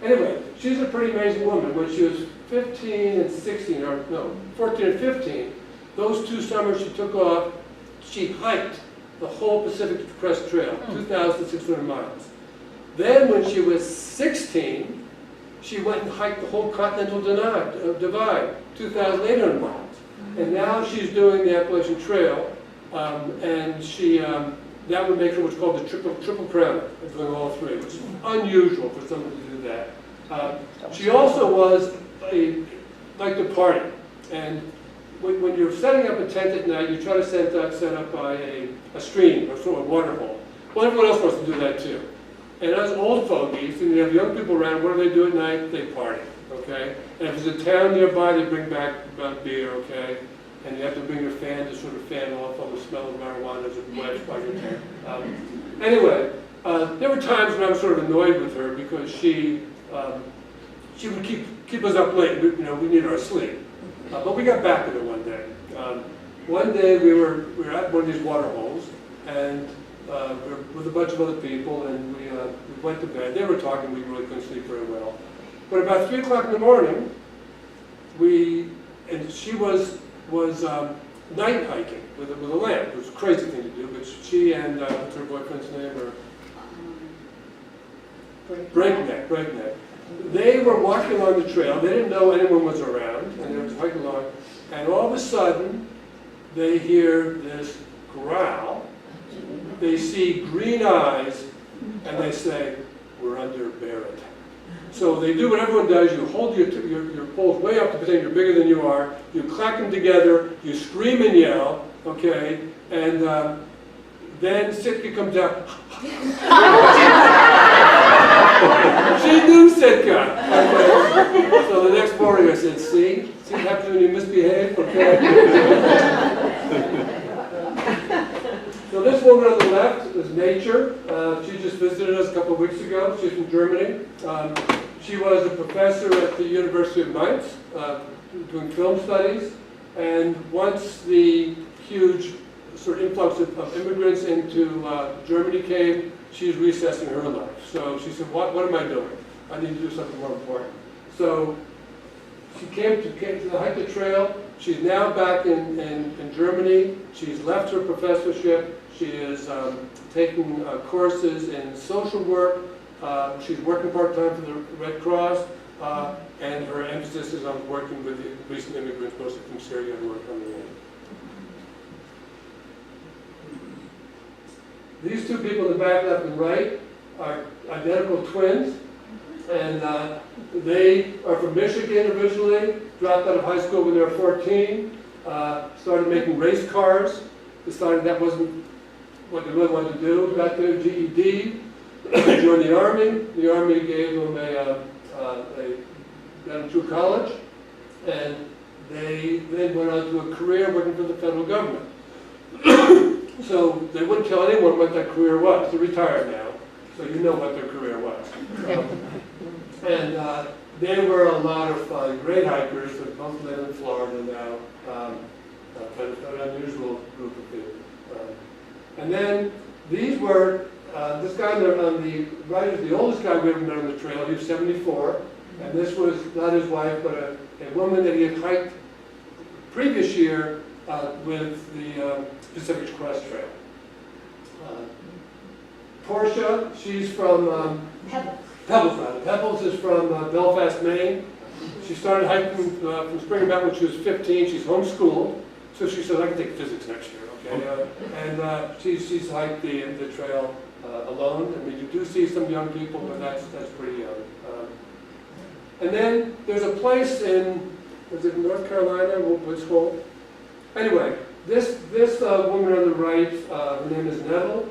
Anyway, she's a pretty amazing woman. When she was 15 and 16, or no, 14 and 15, those 2 summers she took off, she hiked the whole Pacific Crest Trail, 2,600 miles. Then when she was 16, she went and hiked the whole Continental Divide, 2,800 miles. And now she's doing the Appalachian Trail, and that would make her what's called the triple crown, doing all 3, which is unusual for someone to do that. She also liked to party, and when you're setting up a tent at night, you try to set up by a stream or sort of a water hole. Well, everyone else wants to do that too. And as old fogies, and you have young people around, what do they do at night? They party, okay? And if there's a town nearby, they bring back beer, okay? And you have to bring your fan to sort of fan off all the smell of marijuana as it wedged by your tent. Anyway, there were times when I was sort of annoyed with her because she would keep us up late. We needed our sleep. But we got back with her one day. One day we were at one of these water holes, and we were with a bunch of other people, and we went to bed. They were talking, we really couldn't sleep very well. But about 3 o'clock in the morning, she was night hiking with a lamp. It was a crazy thing to do, but she and, what's her boyfriend's name? Breakneck. They were walking along the trail. They didn't know anyone was around, and they were hiking along. And all of a sudden, they hear this growl. They see green eyes, and they say, "We're under bear attack." So they do what everyone does. You hold your poles way up to pretend you're bigger than you are. You clack them together. You scream and yell, okay? And then Sitka comes out. She knew Sitka. Okay. So the next morning I said, see what happens when you misbehave, okay? So this woman on the left is Nature. She just visited us a couple of weeks ago. She's from Germany. She was a professor at the University of Mainz, doing film studies. And once the huge sort of influx of immigrants into Germany came, she's reassessing her life. So she said, what am I doing? I need to do something more important. So she came to the hike the trail. She's now back in Germany. She's left her professorship. She is taking courses in social work. She's working part-time for the Red Cross. And her emphasis is on working with the recent immigrants, mostly from Syria, who are coming in. these two people in the back, left and right, are identical twins. And they are from Michigan originally, dropped out of high school when they were 14, started making race cars, decided that wasn't what they really wanted to do, got their GED, joined the Army gave them got them through college, and they then went on to a career working for the federal government. So they wouldn't tell anyone what that career was. They're retired now, so you know what their career was. And they were a lot of fun, great hikers. They both live in Florida now, but an unusual group of people. And then these were, this guy on the right is the oldest guy we ever met on the trail. He was 74, and this was not his wife, but a woman that he had hiked the previous year with the Pacific Crest Trail. Portia, she's from Pebbles, rather. Pebbles is from Belfast, Maine. She started hiking from Spring Mountain when she was 15. She's homeschooled, so she said, I can take physics next year, okay? And she's hiked the trail alone. I mean, you do see some young people, but that's pretty young. And then there's a place in, was it North Carolina, Woods Hole? Anyway, this woman on the right, her name is Neville.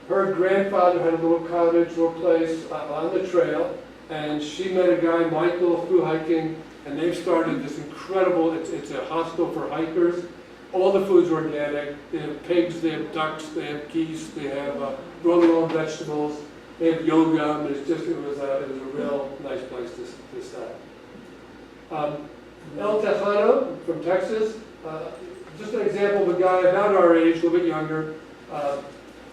Her grandfather had a little cottage, little place on the trail, and she met a guy, Michael, through hiking, and they've started this incredible, it's a hostel for hikers. All the food's organic. They have pigs, they have ducks, they have geese, they have grow their own vegetables, they have yoga, and it was a real nice place to start. El Tejano from Texas, just an example of a guy about our age, a little bit younger,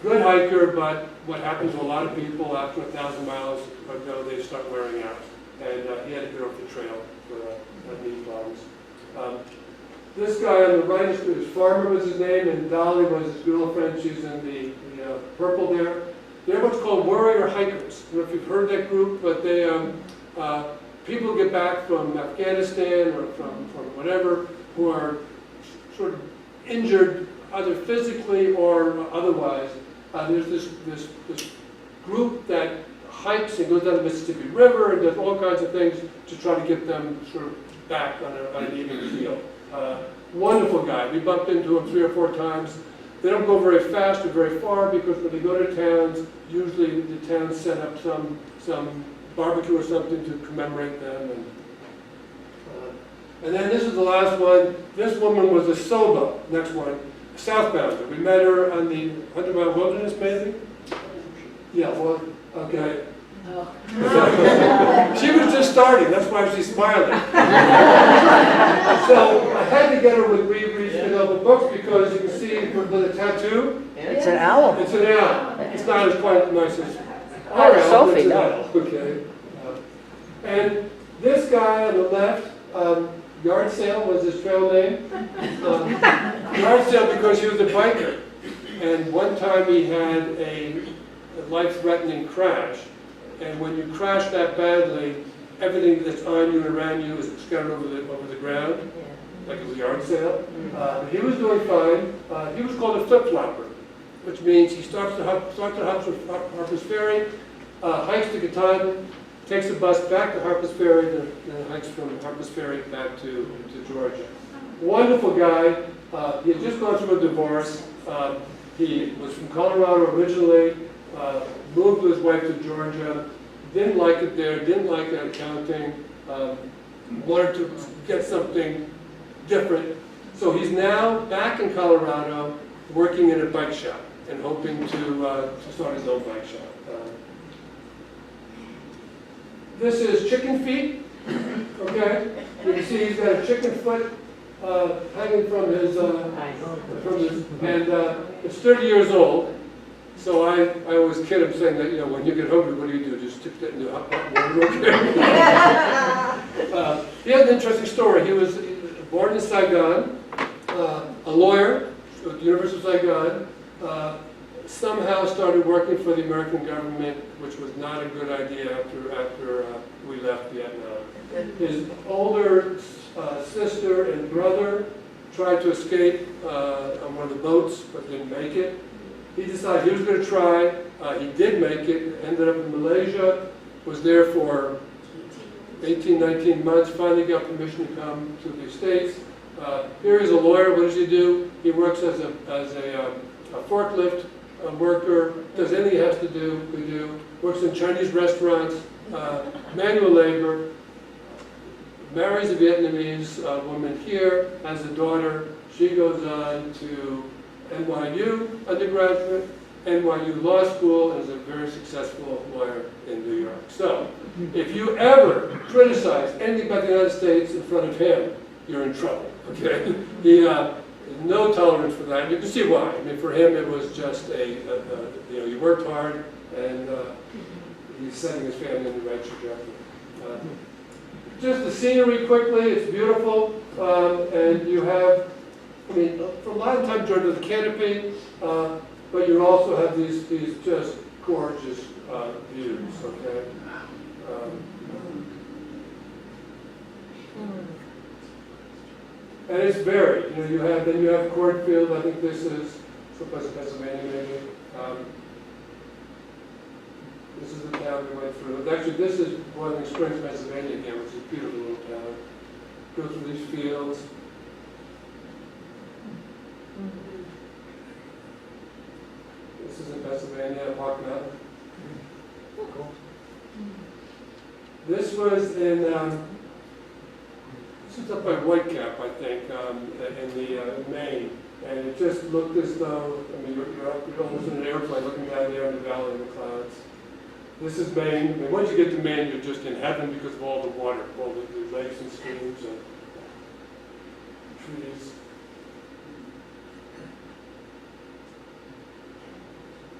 good hiker, but what happens to a lot of people after 1,000 miles ago, they start wearing out. And he had to get off the trail for knee problems. This guy on the right is Farmer was his name, and Dolly was his girlfriend. She's in the purple there. They're what's called warrior hikers. I don't know if you've heard that group, but they people get back from Afghanistan or from whatever who are sort of injured either physically or otherwise. There's this group that hikes and goes down the Mississippi River and does all kinds of things to try to get them sort of back on an even keel. Wonderful guy. We bumped into him 3 or 4 times. They don't go very fast or very far because when they go to towns, usually the towns set up some barbecue or something to commemorate them. And then this is the last one. This woman was a Soba, next one, southbounder. We met her on the 100-mile wilderness, maybe? Yeah, well, okay. Oh. She was just starting, that's why she's smiling. So I had to get her with Skidompha books because you can see with a tattoo. It's an owl. It's an owl. It's not as quite nice as Oh, our owl, Sophie, but it's an no. owl. Okay. And this guy on the left, Yard Sale was his trail name. Yard Sale because he was a biker. And one time he had a life-threatening crash. And when you crash that badly, everything that's on you and around you is scattered over the ground, like it was a yard sale. He was doing fine. He was called a flip-flopper, which means he starts at Harper's Ferry, hikes to Katahdin, takes a bus back to Harper's Ferry, then hikes from Harper's Ferry back to Georgia. Wonderful guy. He had just gone through a divorce. He was from Colorado originally. Moved with his wife to Georgia, didn't like it there, didn't like accounting, wanted to get something different. So he's now back in Colorado working in a bike shop and hoping to start his own bike shop. This is chicken feet, okay? You can see he's got a chicken foot hanging from his, and it's 30 years old. So I always kid him saying that, when you get hungry, what do? Just stick that in the hot water, okay? He has an interesting story. He was born in Saigon, a lawyer at the University of Saigon, somehow started working for the American government, which was not a good idea after we left Vietnam. His older sister and brother tried to escape on one of the boats, but didn't make it. he decided he was going to try. He did make it, ended up in Malaysia, was there for 18, 19 months, finally got permission to come to the States. Here he's a lawyer. What does he do? He works as a forklift worker, does anything he has to do, we do. Works in Chinese restaurants, manual labor, marries a Vietnamese woman here, has a daughter. She goes on to NYU undergraduate, NYU Law School, and is a very successful lawyer in New York. So, if you ever criticize anything about the United States in front of him, you're in trouble, okay? He, no tolerance for that. You can see why. I mean, for him, it was just you know, he worked hard, and he's setting his family in the right trajectory. Just the scenery quickly, it's beautiful, and you have, I mean, for a lot of times during the canopy, but you also have these just gorgeous views, okay? And it's varied. You know, you have Cartwheel. I think this is someplace in Pennsylvania, maybe. This is the town we went through. Actually, this is Boiling Springs, Pennsylvania again, which is a beautiful little town. Go through these fields. This is in Pennsylvania, Park Mountain. Cool. This was in, this is up by Whitecap, I think, in Maine. And it just looked as though, I mean, you're almost in an airplane looking down there in the valley of the clouds. This is Maine. I mean, once you get to Maine, you're just in heaven because of all the water, all the lakes and streams and trees.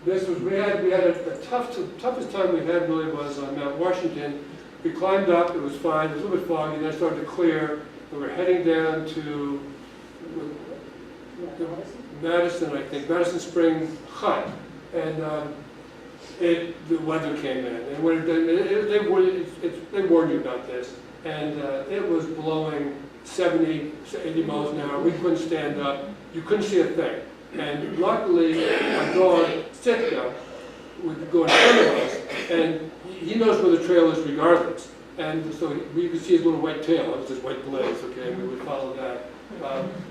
This was, we had a toughest time we had really was on Mount Washington. We climbed up, it was fine, it was a little bit foggy, then it started to clear. We were heading down to Madison, I think, Madison Spring Hut. And the weather came in. And when they warned you about this. And it was blowing 70, 80 miles an hour. We couldn't stand up. You couldn't see a thing. And luckily, our dog, Sitka, would go in front of us, and he knows where the trail is regardless. And so we could see his little white tail. It was this white blaze, okay, and we would follow that.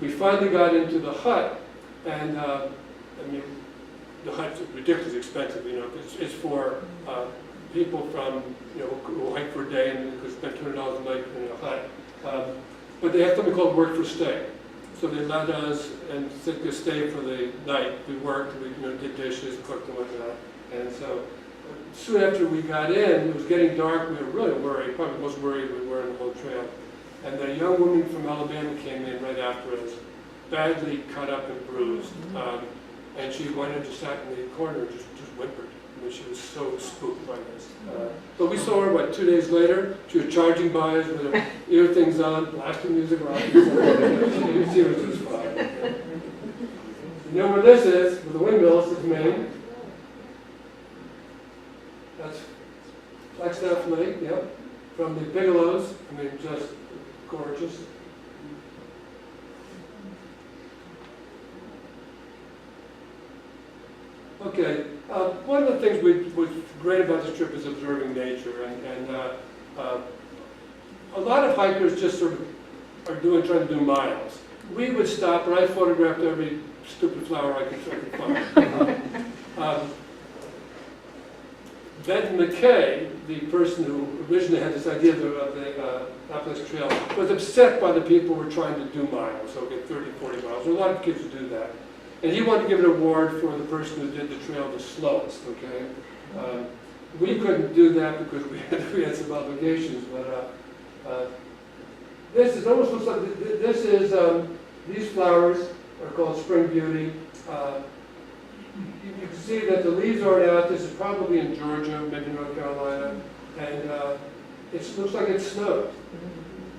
We finally got into the hut, and I mean, the hut's ridiculously expensive, you know. It's for people from, you know, who hike for a day and could spend $200 a night in a hut. But they have something called work for stay. So they let us and Sitka stay for the night. We worked, we did dishes, cooked and whatnot. And so soon after we got in, it was getting dark. We were really worried, probably the most worried we were on the whole trail. And a young woman from Alabama came in right after us, badly cut up and bruised. And she went and just sat in the corner and just whimpered. I mean, she was so spooked by this. But we saw her, 2 days later? She was charging by us with her ear things on, blasting music around. She was just fine. You know where this is, with the windmills, is Maine. That's Flagstaff Lake, yep. From the Bigelows, I mean, just gorgeous. Okay, one of the things was great about this trip is observing nature, and a lot of hikers just sort of are trying to do miles. We would stop, and I photographed every stupid flower I could find. Ben McKay, the person who originally had this idea of the Appalachian Trail, was upset by the people who were trying to do miles, so get 30, 40 miles. There are a lot of kids who do that. And he wanted to give an award for the person who did the trail the slowest, okay? We couldn't do that because we had some obligations, but this is almost looks like, this is, these flowers are called Spring Beauty. You can see that the leaves aren't out. This is probably in Georgia, maybe North Carolina, and it looks like it snowed.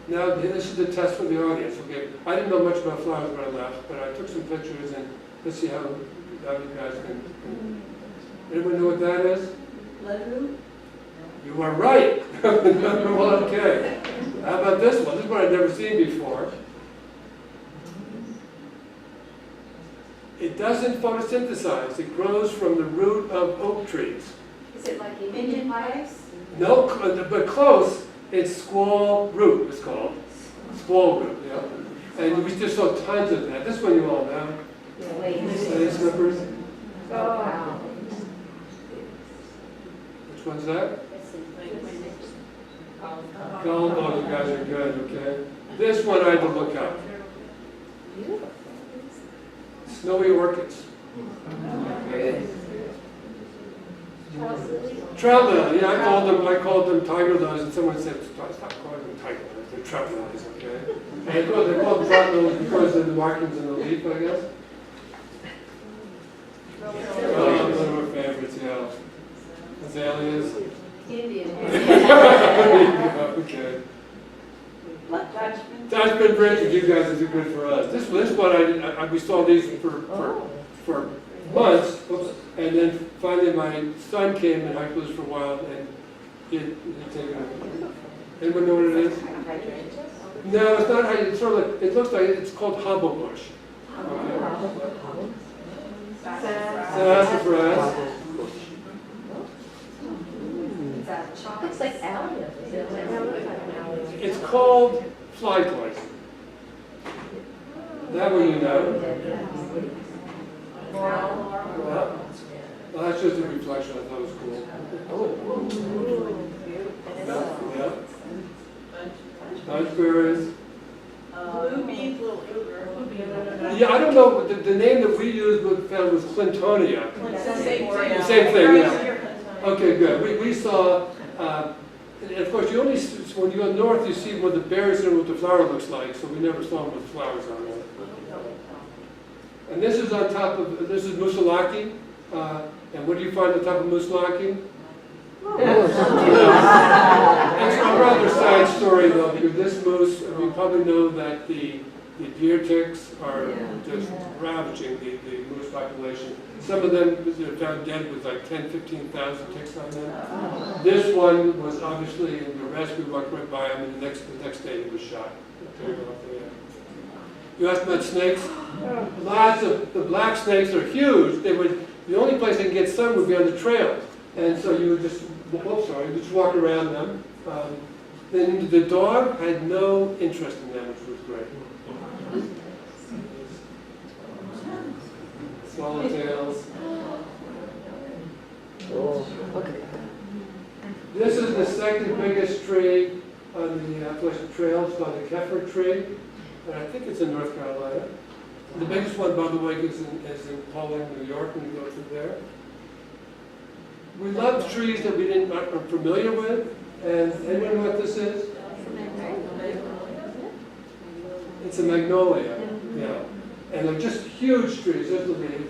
Now, this is the test for the audience, okay? I didn't know much about flowers when I left, but I took some pictures, and let's see how you guys can. Anyone know what that is? Bloodroot? You are right. Well, okay. How about this one? This is one I've never seen before. It doesn't photosynthesize. It grows from the root of oak trees. Is it like Indian pipes? No, but close. It's squall root, it's called. Squall root, yeah. And we just saw tons of that. This one you all know. Slave slippers. Wow. Which one's that? Gold. Oh, you guys are good, okay. This one I had to look up. Snowy orchids. Trout lily, yeah, I called them tiger lilies, and someone said, stop calling them tiger lilies, they're trout lilies, okay? And they're called trout lilies because of the markings in the leaf, I guess. Oh, one of our favorites, yeah. Azaleas. Indian. Okay. Dutchman Briggs, you guys are good for us. This one, we saw these for months, and then finally my son came and hiked with us for a while, and he'd taken it. Anyone know what it is? No, it's not. It's sort of like, it looks like it's called hobblebush. Okay. Sassafras. It's like aloe. It's called fly poison. That one you know. Well, that's just a reflection. I thought it was cool. Yeah. Bunchberries. Yeah, I don't know. The name that we used found was Clintonia. Same thing, yeah. Okay, good. We saw, and of course, you only when you go north, you see what the berries and what the flower looks like. So we never saw them with flowers on it. And this is on top of, this is Musalaki. And what do you find on top of Musalaki? It's a rather sad story though, because this moose, we probably know that the deer ticks are just ravaging the moose population. Some of them are found dead with like 10, 15,000 ticks on them. This one was obviously in the rest, we walked right by him, and the next day he was shot. You asked about snakes? Lots of, the black snakes are huge. The only place they can get sun would be on the trail. And so you would just, just walk around them. Then the dog had no interest in them, which was great. Swallowtails. Okay. This is the second biggest tree on the Appalachian Trail. It's called the Kefir tree. And I think it's in North Carolina. The biggest one, by the way, is in Pauling, New York, when you go through there. We love trees that we aren't familiar with. And anyone know what this is? It's a magnolia. Yeah. And they're just huge trees, there's the leaf.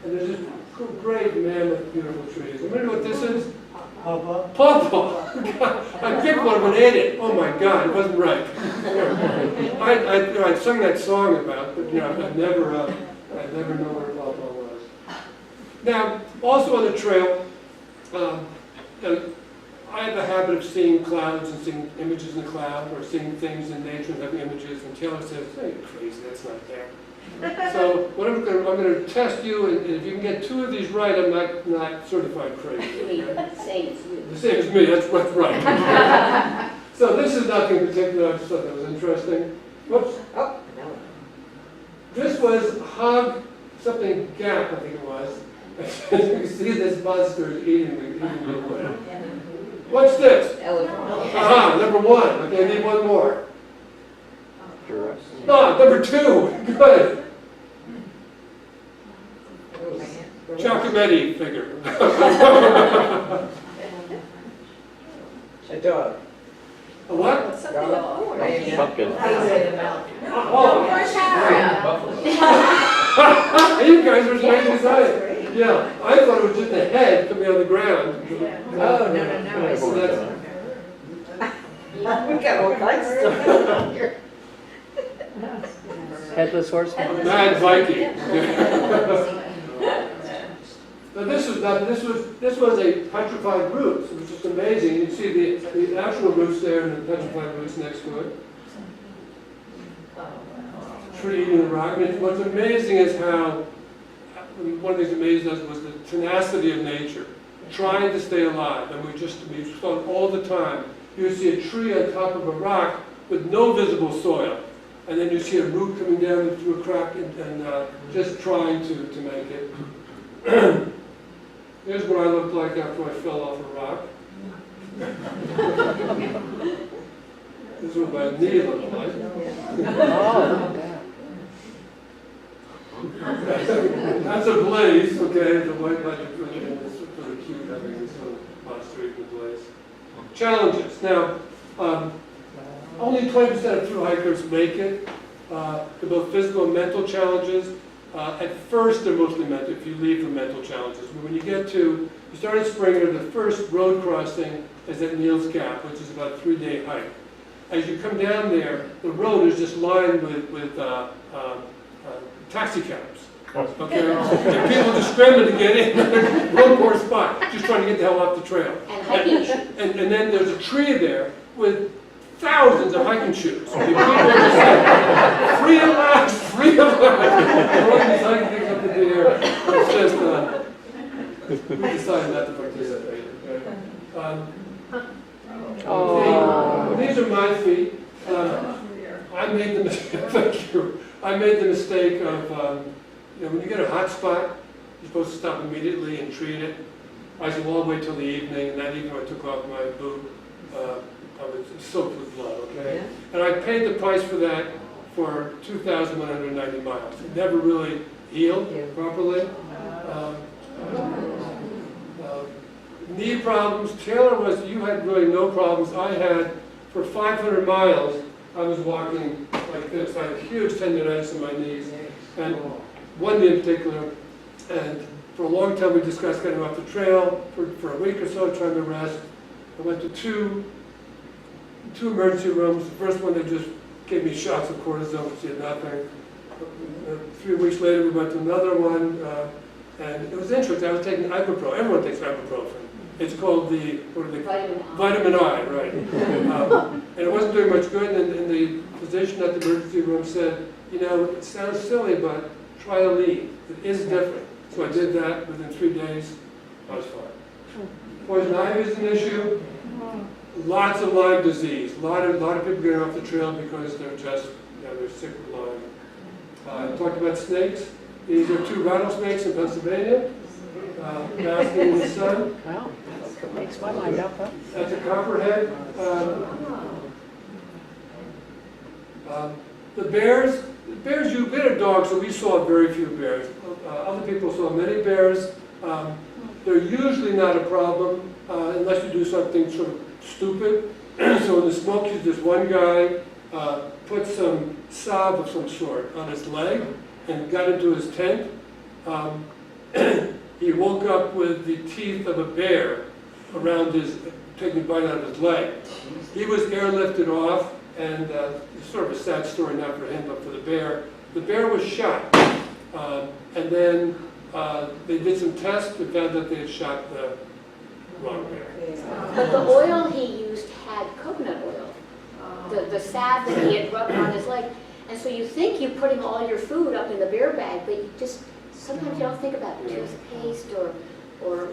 And they're just great, mammoth, beautiful trees. Remember what this is? Pawpaw. Pawpaw! I picked one and ate it. Oh my God, it wasn't right. I sung that song about, but I'd never know where pawpaw was. Now, also on the trail, I have a habit of seeing clouds and seeing images in the cloud, or seeing things in nature and having images. And Taylor says, "Hey, you're crazy, that's not there." So what I'm going to test you, and if you can get two of these right, I'm not certified crazy. Okay? Same as you. The same as me, that's right. So this is nothing particular, I just thought that was interesting. Whoops. Oh, no. This was Hog something Gap, I think it was. You can see this monster is eating me away. What's this? Elephant. Aha, number one. Okay, I need one more. Giraffe. Ah, number two. Good. Giacometti figure. A dog. A what? Pumpkin. Oh. You guys are saying design. Yeah, I thought it was just a head coming on the ground. Oh, no. So that's, We got all kinds of stuff here. Headless horseman. Mad Viking. Now this was a petrified root, so it was just amazing. You see the actual roots there and the petrified roots next to it. Tree eating the rock. And what's amazing is how one of the things that amazed us was the tenacity of nature, trying to stay alive. And we saw it all the time. You would see a tree on top of a rock with no visible soil. And then you see a root coming down through a crack and just trying to make it. Here's what I looked like after I fell off a rock. This is what my knee looked like. That's a blaze, okay? The white light is really cute having this little monster eating blaze. Challenges. Now, only 20% of thru-hikers make it. They're both physical and mental challenges. At first, they're mostly mental, if you leave the mental challenges. But when you start in Springer, the first road crossing is at Neal's Gap, which is about a 3-day hike. As you come down there, the road is just lined with taxi cabs. Okay? And people just scrambling to get in, one poor spot, just trying to get the hell off the trail. And hiking shoes. And then there's a tree there with thousands of hiking shoes. People just say, free at last, free at last. Throwing these hiking things up in the air. It's just, we decided not to participate. These are my feet. I made the mistake. Thank you. I made the mistake of, when you get a hot spot, you're supposed to stop immediately and treat it. I said, well, I'll wait till the evening, and that evening I took off my boot. I was soaked with blood, okay? Yeah. And I paid the price for that for 2,190 miles. It never really healed properly. Knee problems. Taylor you had really no problems. I had, for 500 miles, I was walking like this. I had huge tendonitis in my knees, and one knee in particular. And for a long time, we discussed getting off the trail for a week or so, trying to rest. I went to two emergency rooms. The first one, they just gave me shots of cortisone, which did nothing. 3 weeks later, we went to another one, and it was interesting. I was taking ibuprofen. Everyone takes ibuprofen. It's called vitamin I, right? And it wasn't doing much good. And the physician at the emergency room said, it sounds silly, but try a lead. It is different. So I did that. Within 3 days, I was fine. Poison ivy is an issue. Lots of Lyme disease. A lot of people getting off the trail because they're just, they're sick with Lyme. I talked about snakes. These are 2 rattlesnakes in Pennsylvania, basking in the sun. Wow, that makes my mind up, huh? That's a copperhead. The bears, we had a dog, so we saw very few bears. Other people saw many bears. They're usually not a problem unless you do something sort of stupid. So in the Smokies, this one guy put some salve of some sort on his leg and got into his tent. He woke up with the teeth of a bear around taking a bite out of his leg. He was airlifted off, and it's sort of a sad story, not for him, but for the bear. The bear was shot, and then they did some tests and found that they had shot the wrong bear. But the oil he used had coconut oil, the salve that he had rubbed on his leg. And so you think you're putting all your food up in the bear bag, but sometimes you don't think about toothpaste or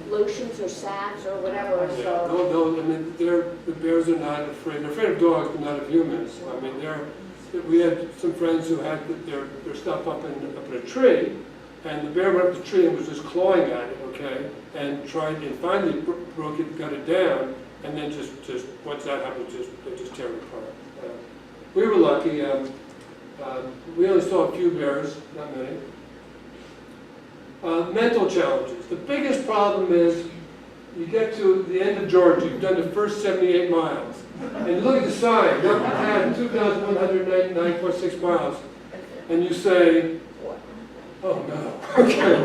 lotions or salves or whatever. Yeah. So. No, I mean, the bears are not afraid. They're afraid of dogs, but not of humans. I mean, we had some friends who had their stuff up in a tree, and the bear went up the tree and was just clawing at it, okay, and finally broke it, got it down, and then just once that happened, they just tear it apart. We were lucky. We only saw a few bears, not many. Mental challenges. The biggest problem is you get to the end of Georgia, you've done the first 78 miles, and you look at the sign, you have 2,199.6 miles, and you say, oh no, okay,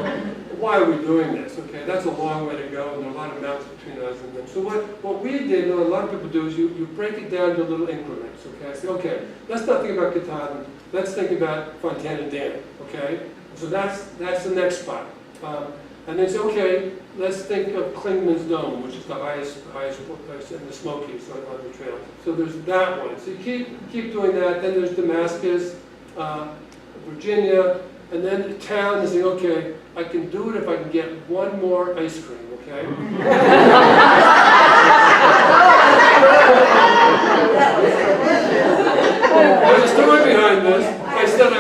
why are we doing this? Okay, that's a long way to go, and there are a lot of mountains between us and them. So what we did, and a lot of people do, is you break it down to little increments, okay? I say, okay, let's not think about Katahdin, let's think about Fontana Dam, okay? So that's the next spot. And then say, okay, let's think of Klingman's Dome, which is the highest place in the Smokies on the trail. So there's that one. So you keep doing that. Then there's Damascus, Virginia, And then the town is saying, okay, I can do it if I can get one more ice cream, okay? There's a story behind this. I said,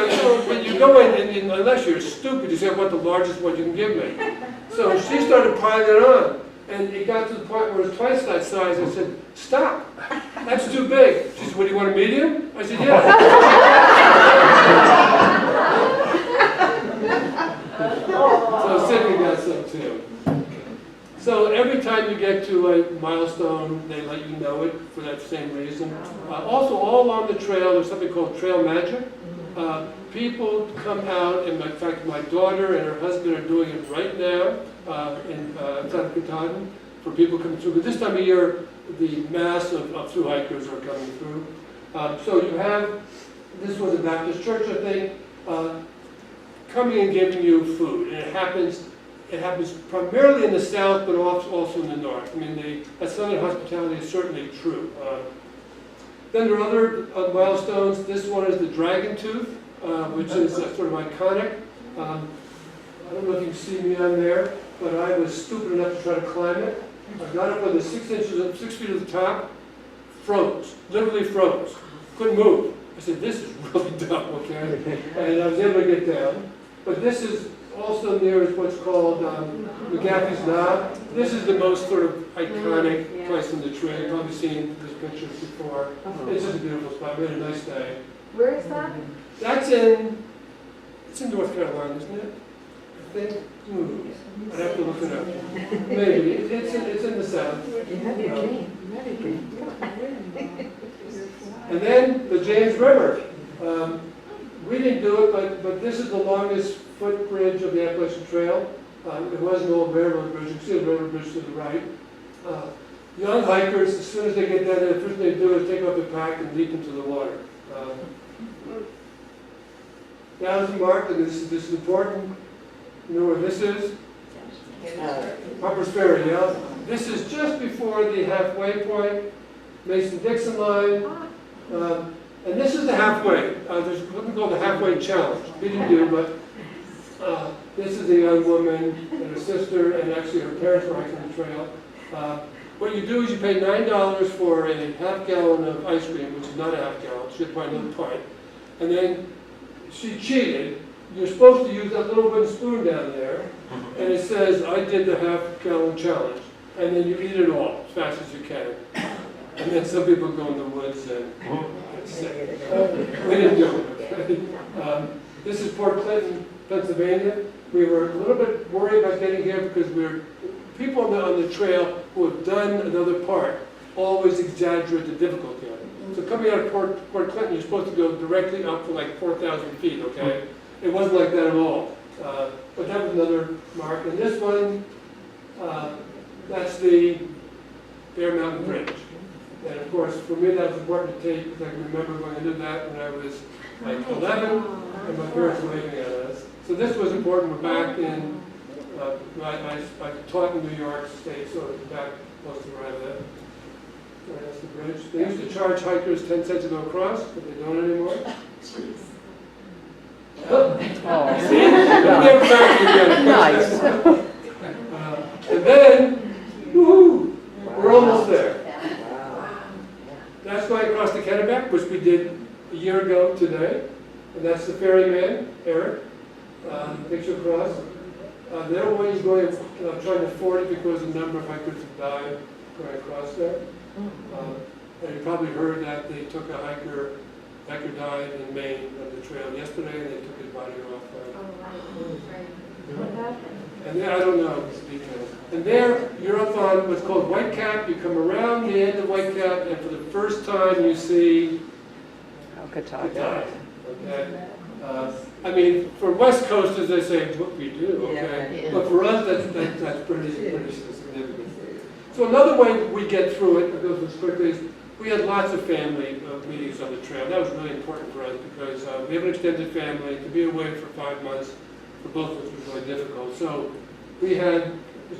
when you go in, and unless you're stupid, you say, I want the largest one you can give me. So she started piling it on. And it got to the point where it was twice that size. I said, stop. That's too big. She said, what, do you want a medium? I said, yeah. So Sitka got some too. So every time you get to a milestone, they let you know it for that same reason. Also, all along the trail, there's something called trail magic. People come out, and in fact, my daughter and her husband are doing it right now outside of Katahdin for people coming through. But this time of year, the mass of thru-hikers are coming through. So you have, this was a Baptist church, I think, coming and giving you food. And it happens primarily in the south, but also in the north. I mean, that southern hospitality is certainly true. Then there are other milestones. This one is the Dragon Tooth, which is sort of iconic. I don't know if you can see me on there, but I was stupid enough to try to climb it. I got up on the 6 feet of the top, froze, literally froze, couldn't move. I said, this is really dumb, okay? And I was able to get down. But this is also near what's called McGaffey's Knob. This is the most sort of iconic place in the trail. You've probably seen this picture before. It's just a beautiful spot. We had a nice day. Where is that? It's in North Carolina, isn't it? I think. I'd have to look it up. Maybe. It's in the south. And then the James River. We didn't do it, but this is the longest footbridge of the Appalachian Trail. It was an old railroad bridge. You can see the railroad bridge to the right. Young hikers, as soon as they get down there, the first thing they do is take off their pack and leap into the water. Now it's marked, and this is important. You know where this is? Harper's Ferry, yeah? This is just before the halfway point, Mason-Dixon line. And this is the halfway. There's something called the halfway challenge. We didn't do, but this is a young woman and her sister, and actually her parents were hiking the trail. What you do is you pay $9 for a half-gallon of ice cream, which is not a half-gallon. She had probably another pint. And then she cheated. You're supposed to use that little wooden spoon down there, and it says, I did the half-gallon challenge. And then you eat it all as fast as you can. And then some people go in the woods and get sick. We didn't do it. This is Port Clinton, Pennsylvania. We were a little bit worried about getting here because people on the trail who have done another part always exaggerate the difficulty of it. So coming out of Port Clinton, you're supposed to go directly up for like 4,000 feet, okay? It wasn't like that at all. But that was another mark. And this one, that's the Bear Mountain Bridge. And of course, for me, that was important to take because I can remember going to do that when I was like 11, and my parents were waving at us. So this was important. We're back in, I taught in New York State, so it's back close to where I live. That's the bridge. They used to charge hikers 10 cents to go across, but they don't anymore. See? Never back again. Nice. And then, woohoo, we're almost there. That's going across the Kennebec, which we did a year ago today. And that's the ferryman, Eric. Takes you across. They're always going, trying to ford it because a number of hikers have died going across there. And you probably heard that they took a hiker died in Maine on the trail yesterday, and they took his body off. What happened? And there, I don't know the details. And there, you're up on what's called White Cap. You come around the end of White Cap, and for the first time, you see Katahdin. Okay. I mean, for West Coasters, they say, what we do, okay? Yeah. But for us, that's pretty significant. So another way we get through it, I'll go through this quickly, is we had lots of family meetings on the trail. That was really important for us because we have an extended family. To be away for 5 months for both of us was really difficult. So we had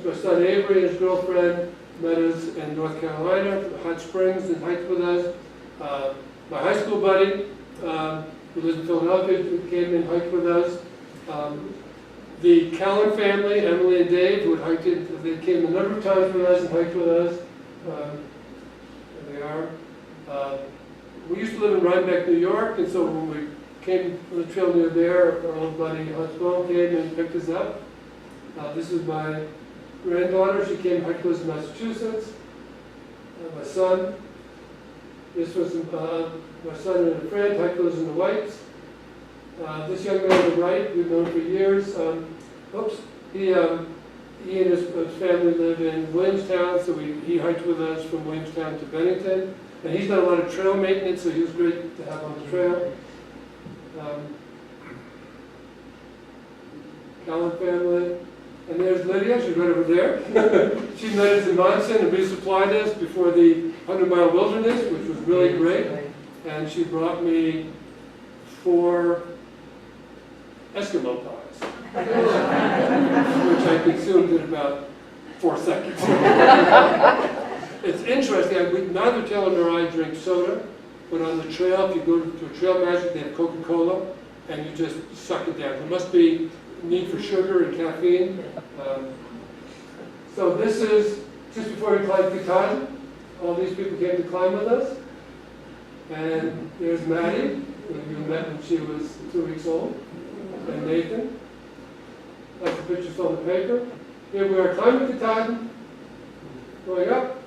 my son Avery and his girlfriend met us in North Carolina, Hot Springs, and hiked with us. My high school buddy, who lives in Philadelphia, came and hiked with us. The Callan family, Emily and Dave, who had hiked it, they came a number of times with us and hiked with us. There they are. We used to live in Rhinebeck, New York, and so when we came on the trail near there, our old buddy Hutchwell came and picked us up. This is my granddaughter. She came and hiked with us in Massachusetts. My son. This was my son and a friend, hiked with us in the Whites. This young man on the right, we've known for years. He and his family live in Williamstown, so he hiked with us from Williamstown to Bennington. And he's done a lot of trail maintenance, so he was great to have on the trail. Callan family. And there's Lydia, she's right over there. She met us in Monson and resupplied us before the 100-mile wilderness, which was really great. And she brought me 4 Eskimo pies, which I consumed in about 4 seconds. It's interesting, neither Taylor nor I drink soda, but on the trail, if you go to a trail magic, they have Coca-Cola, and you just suck it down. There must be need for sugar and caffeine. So this is just before we climbed Katahdin. All these people came to climb with us. And there's Maddy, who you met when she was 2 weeks old, and Nathan. That's the picture from the paper. Here we are climbing Katahdin, going up.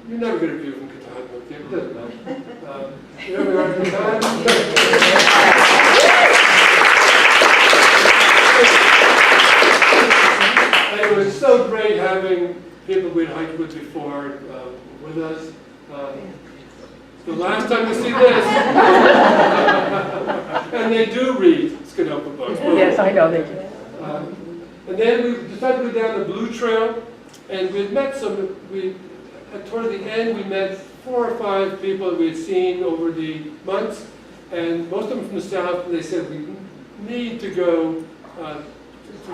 You're never going to view from Katahdin, okay? It doesn't matter. Here we are at Katahdin. And it was so great having people we'd hiked with before with us. The last time you see this, and they do read Skidompha books. Yes, I know they do. And then we decided to go down the Blue Trail, and we met toward the end, we met 4 or 5 people that we had seen over the months, and most of them from the south, and they said, we need to go to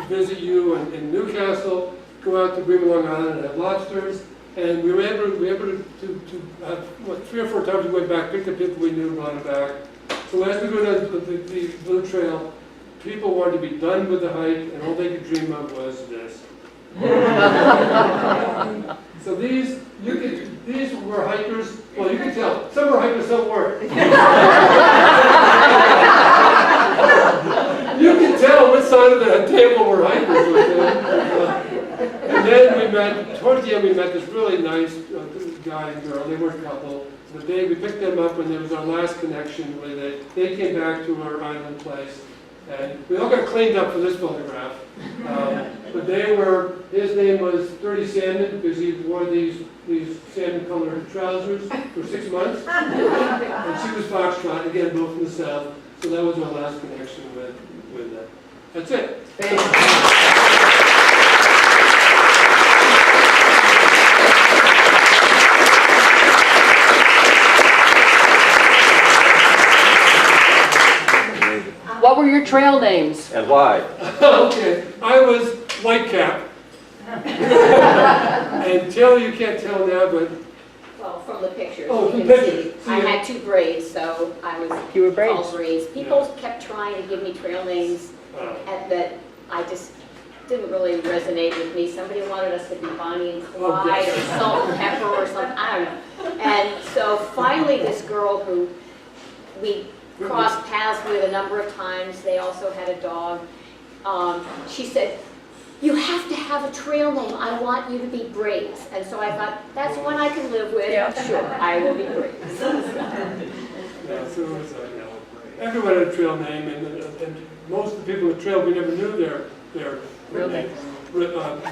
visit you in Newcastle, go out to Bremen, Long Island, and have lobsters. And we were able to have, 3 or 4 times we went back, picked up people we knew, brought them back. So as we go down the Blue Trail, people wanted to be done with the hike, and all they could dream of was this. So these were hikers. Well, you can tell. Some were hikers, some weren't. You can tell which side of the table were hikers with them. And then we met, towards the end, we met this really nice guy and girl. They were a couple. The day we picked them up, and there was our last connection with it. They came back to our island place. And we all got cleaned up for this photograph. But they were, his name was Dirty Salmon because he wore these salmon-colored trousers for 6 months. And she was Foxtrot, again, both from the south. So that was our last connection with them. That's it. What were your trail names? And why? Okay, I was Whitecap. And Taylor, you can't tell now, but Well, from the pictures, Oh, you from can pictures. see, I had 2 braids, so I was You were braids. called braids. People kept trying to give me trail names that I just didn't really resonate with me. Somebody wanted us to be Bonnie and Clyde or Salt and Pepper or something, I don't know. And so finally this girl who we crossed paths with a number of times, they also had a dog, she said, you have to have a trail name. I want you to be Briggs. And so I thought, that's one I can live with. Yeah. Sure, I will be Briggs. Yeah, so it was, everyone had a trail name, and most of the people on the trail, we never knew their Real names.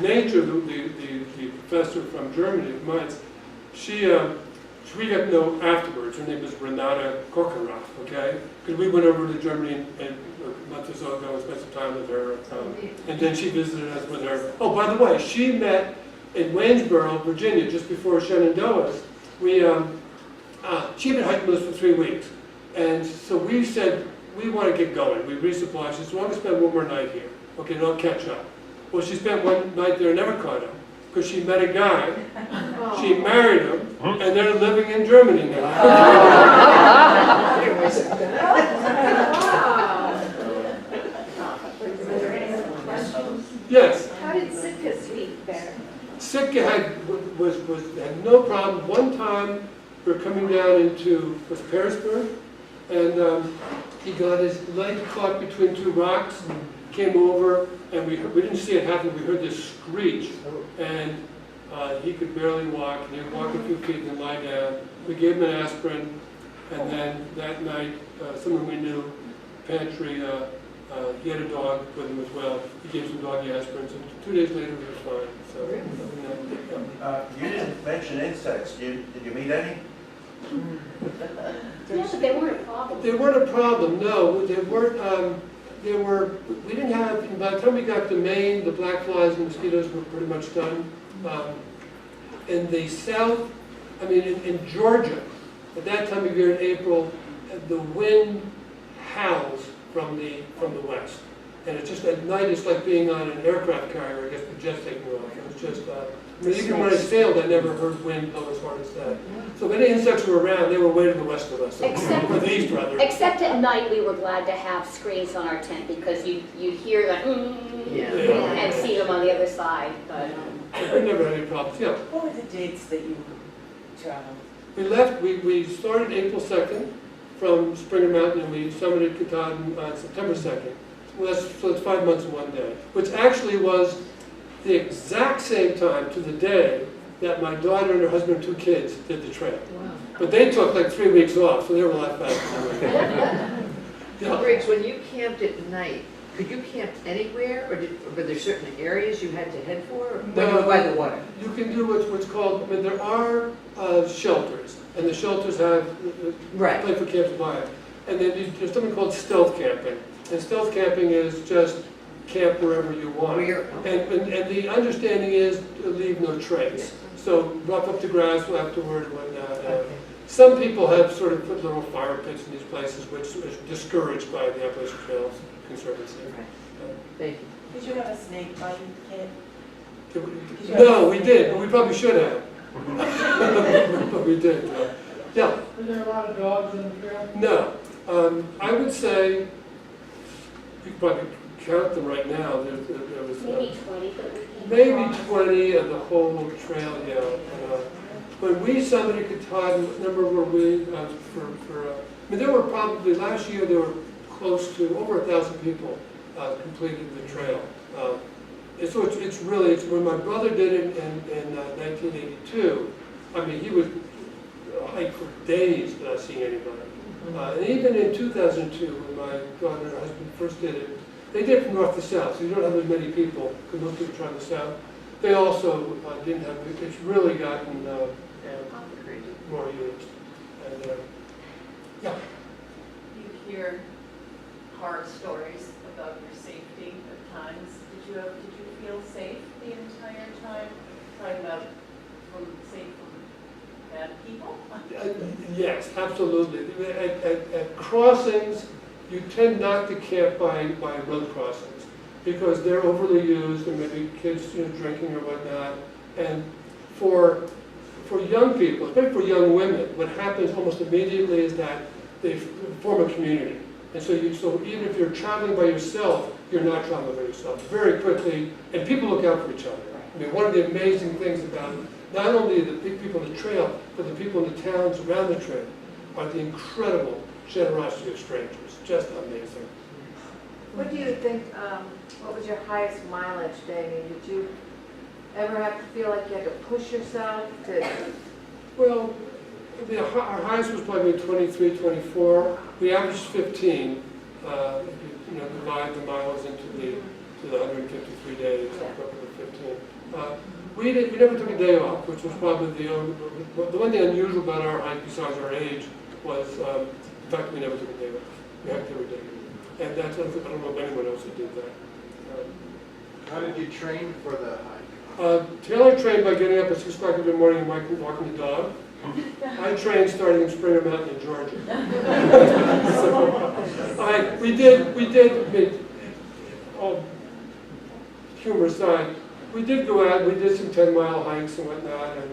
Nature, the professor from Germany, Mainz, we got to know afterwards. Her name is Renata Kokarov, okay? Because we went over to Germany and a month or so ago and spent some time with her. And then she visited us with her. Oh, by the way, she met in Waynesboro, Virginia, just before Shenandoah's. She'd been hiking with us for 3 weeks. And so we said, we want to get going. We resupplied. She said, well, I want to spend one more night here. Okay, then I'll catch up. Well, she spent one night there and never caught up. Because she met a guy, she married him, and they're living in Germany now. had no problem. One time, we were coming down into Pearisburg, and he got his leg caught between two rocks, and came over, and we didn't see it happen. We heard this screech, and he could barely walk. And he would walk a few feet and then lie down. We gave him an aspirin, and then that night, someone we knew, pantry, he had a dog with him as well. He gave some doggy aspirins, and 2 days later he was fine. So, you didn't mention insects. Did you meet any? Yeah, but they weren't a problem. they weren't a problem. No, they weren't. We didn't have. By the time we got to Maine, the black flies and mosquitoes were pretty much done. In the south, I mean, in Georgia, at that time of year in April, the wind howls from the west, and it's just at night. It's like being on an aircraft carrier. I guess the jet's taking off. It was just. I mean, even when I sailed, I never heard wind blow as hard as that. So if any insects were around, they were way to the west of us, or the east rather. Except at night, we were glad to have screens on our tent because you'd hear the and see them on the other side. But we never had any problems. Yeah. What were the dates that you traveled? We left. We started April 2nd from Springer Mountain, and we summited Katahdin on September 2nd. Well, so it's 5 months in 1 day, which actually was the exact same time to the day that my daughter and her husband and 2 kids did the trail. Wow. But they took like 3 weeks off, so they were a lot faster. Yeah. Briggs, when you camped at night, could you camp anywhere, or were there certain areas you had to head for, or when you were by the water? You can do what's called, I mean, there are shelters, and the shelters have Right. place for camps by it. And then there's something called stealth camping. And stealth camping is just camp wherever you want. And the understanding is to leave no trace. So rough up the grass afterward and whatnot. Some people have sort of put little fire pits in these places, which is discouraged by the Appalachian Trail Conservancy. Thank you. Did you have a snake bite kit? No, we did, but we probably should have. But we did. Yeah. Were there a lot of dogs in the trail? No. I would say, you could probably count them right now. There was maybe 20. maybe 20 of the whole trail, yeah. When we summited Katahdin, what number were we I mean, there were probably, last year there were close to over 1,000 people completed the trail. So it's really, when my brother did it in 1982, I mean, he would hike for days without seeing anybody. And even in 2002, when my daughter and her husband first did it, they did it from north to south, so you don't have as many people, because most people try the south. They also didn't have, it's really gotten more used. And, yeah. You hear horror stories about your safety at times. Did you feel safe the entire time? Talking about safe from bad people? Yes, absolutely. At crossings, you tend not to camp by road crossings because they're overly used, and maybe kids drinking or whatnot. And for young people, especially for young women, what happens almost immediately is that they form a community. And so even if you're traveling by yourself, you're not traveling by yourself. Very quickly, and people look out for each other. I mean, one of the amazing things about not only the people on the trail, but the people in the towns around the trail are the incredible generosity of strangers. Just amazing. What do you think, what was your highest mileage day? I mean, did you ever have to feel like you had to push yourself to? Well, our highest was probably 23, 24. We averaged 15. Divide the miles into the 153 days, roughly 15. We never took a day off, which was probably the one thing unusual about our hike, besides our age, was the fact that we never took a day off. We hiked every day. And that's, I don't know of anyone else who did that. How did you train for the hike? Taylor trained by getting up at 6 o'clock every morning and walking the dog. I trained starting in Springer Mountain in Georgia. We did, all humor aside, we did go out, we did some 10-mile hikes and whatnot, and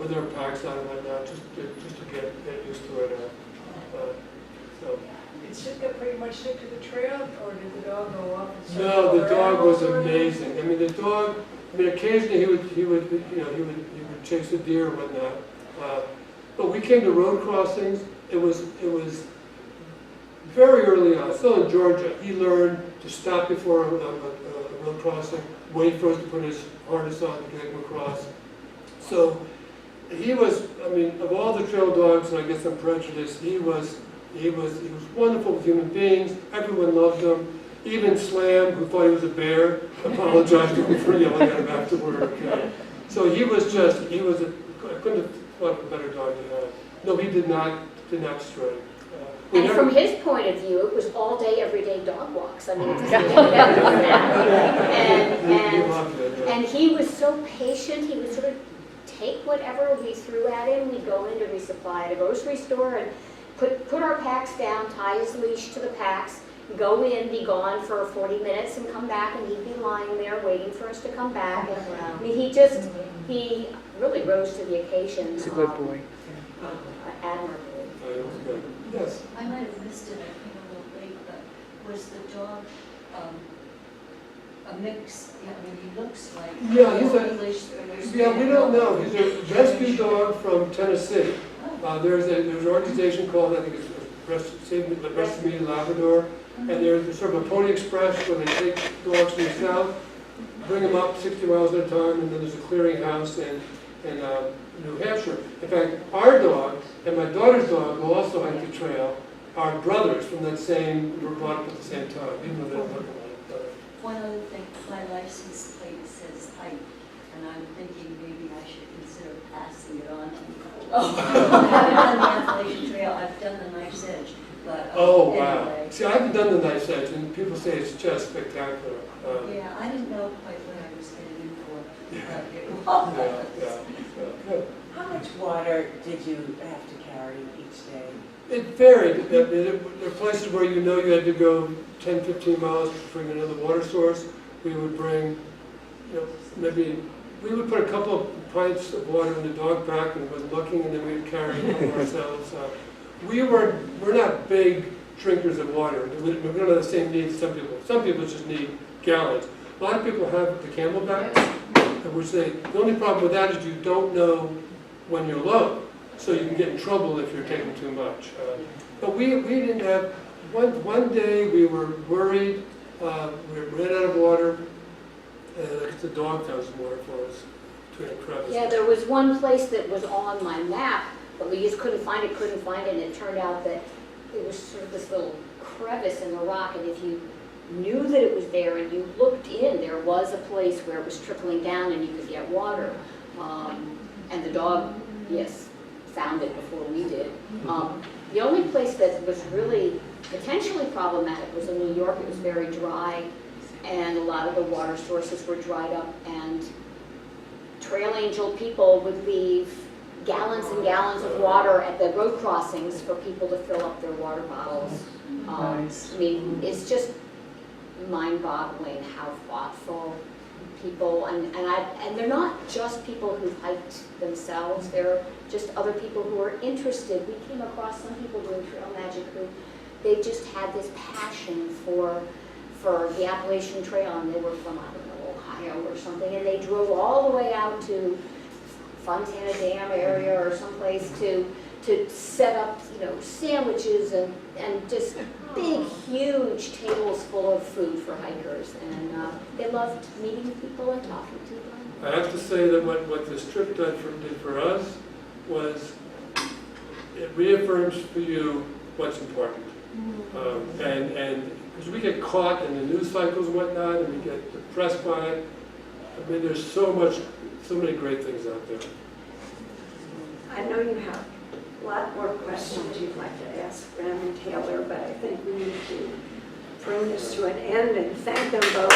with our packs on and whatnot, just to get used to it. Did Sitka pretty much stick to the trail, or did the dog go off? No, the dog was amazing. I mean, the dog, I mean, occasionally he would chase a deer or whatnot. But we came to road crossings. It was very early on, still in Georgia. He learned to stop before a road crossing, wait for us to put his harness on to get him across. So he was, I mean, of all the trail dogs, and I guess I'm prejudiced, he was wonderful with human beings. Everyone loved him. Even Slam, who thought he was a bear, apologized to him for yelling at him afterward. So I couldn't have thought of a better dog to have. No, he did not stray. And from his point of view, it was all day, every day dog walks. I mean, it doesn't get better than that. And he was so patient. He would sort of take whatever we threw at him. We'd go in to resupply at a grocery store and put our packs down, tie his leash to the packs, go in, be gone for 40 minutes, and come back, and he'd be lying there waiting for us to come back. And, I mean, he really rose to the occasion. He's a good boy. Admirably. Yes. I might have missed it, I came a little late, but was the dog a mix? Yeah, I mean, he looks like English. Yeah, we don't know. He's a rescue dog from Tennessee. There's an organization called, I think it's Rescue Me Labrador, and there's sort of a Pony Express where they take dogs from the south, bring them up 60 miles at a time, and then there's a clearinghouse in New Hampshire. In fact, our dog and my daughter's dog, who also hike the trail, are brothers from that same, were brought up at the same time, even though they don't look alike. One other thing, my license plate says hike, and I'm thinking maybe I should consider passing it on to people. I haven't done the Appalachian Trail, I've done the Knife's Edge, but Oh, wow. anyway. See, I haven't done the Knife's Edge, and people say it's just spectacular. Yeah, I didn't know quite what I was getting in for, but it was. Good. How much water did you have to carry each day? It varied. There are places where you know you had to go 10, 15 miles to bring another water source. We would bring, maybe, we would put a couple of pints of water in the dog pack and was looking, and then we'd carry it ourselves. We're not big drinkers of water. We don't have the same needs as some people. Some people just need gallons. A lot of people have the Camelbacks, which the only problem with that is you don't know when you're low, so you can get in trouble if you're taking too much. But we didn't have, one day we were worried, we ran out of water, and the dog found some water for us between a crevice. Yeah, there was one place that was on my map, but we just couldn't find it, and it turned out that it was sort of this little crevice in the rock, and if you knew that it was there and you looked in, there was a place where it was trickling down and you could get water. And the dog, yes, found it before we did. The only place that was really potentially problematic was in New York. It was very dry, and a lot of the water sources were dried up, and Trail Angel people would leave gallons and gallons of water at the road crossings for people to fill up their water bottles. Nice. I mean, it's just mind-boggling how thoughtful people, and they're not just people who hiked themselves, they're just other people who are interested. We came across some people doing Trail Magic who they just had this passion for the Appalachian Trail, and they were from, I don't know, Ohio or something, and they drove all the way out to Fontana Dam area or someplace to set up, sandwiches and just big, huge tables full of food for hikers, and they loved meeting people and talking to them. I have to say that what this trip did for us was it reaffirms for you what's important. And because we get caught in the news cycles and whatnot, and we get depressed by it. I mean, there's so many great things out there. I know you have a lot more questions you'd like to ask Rem and Taylor, but I think we need to bring this to an end and thank them both.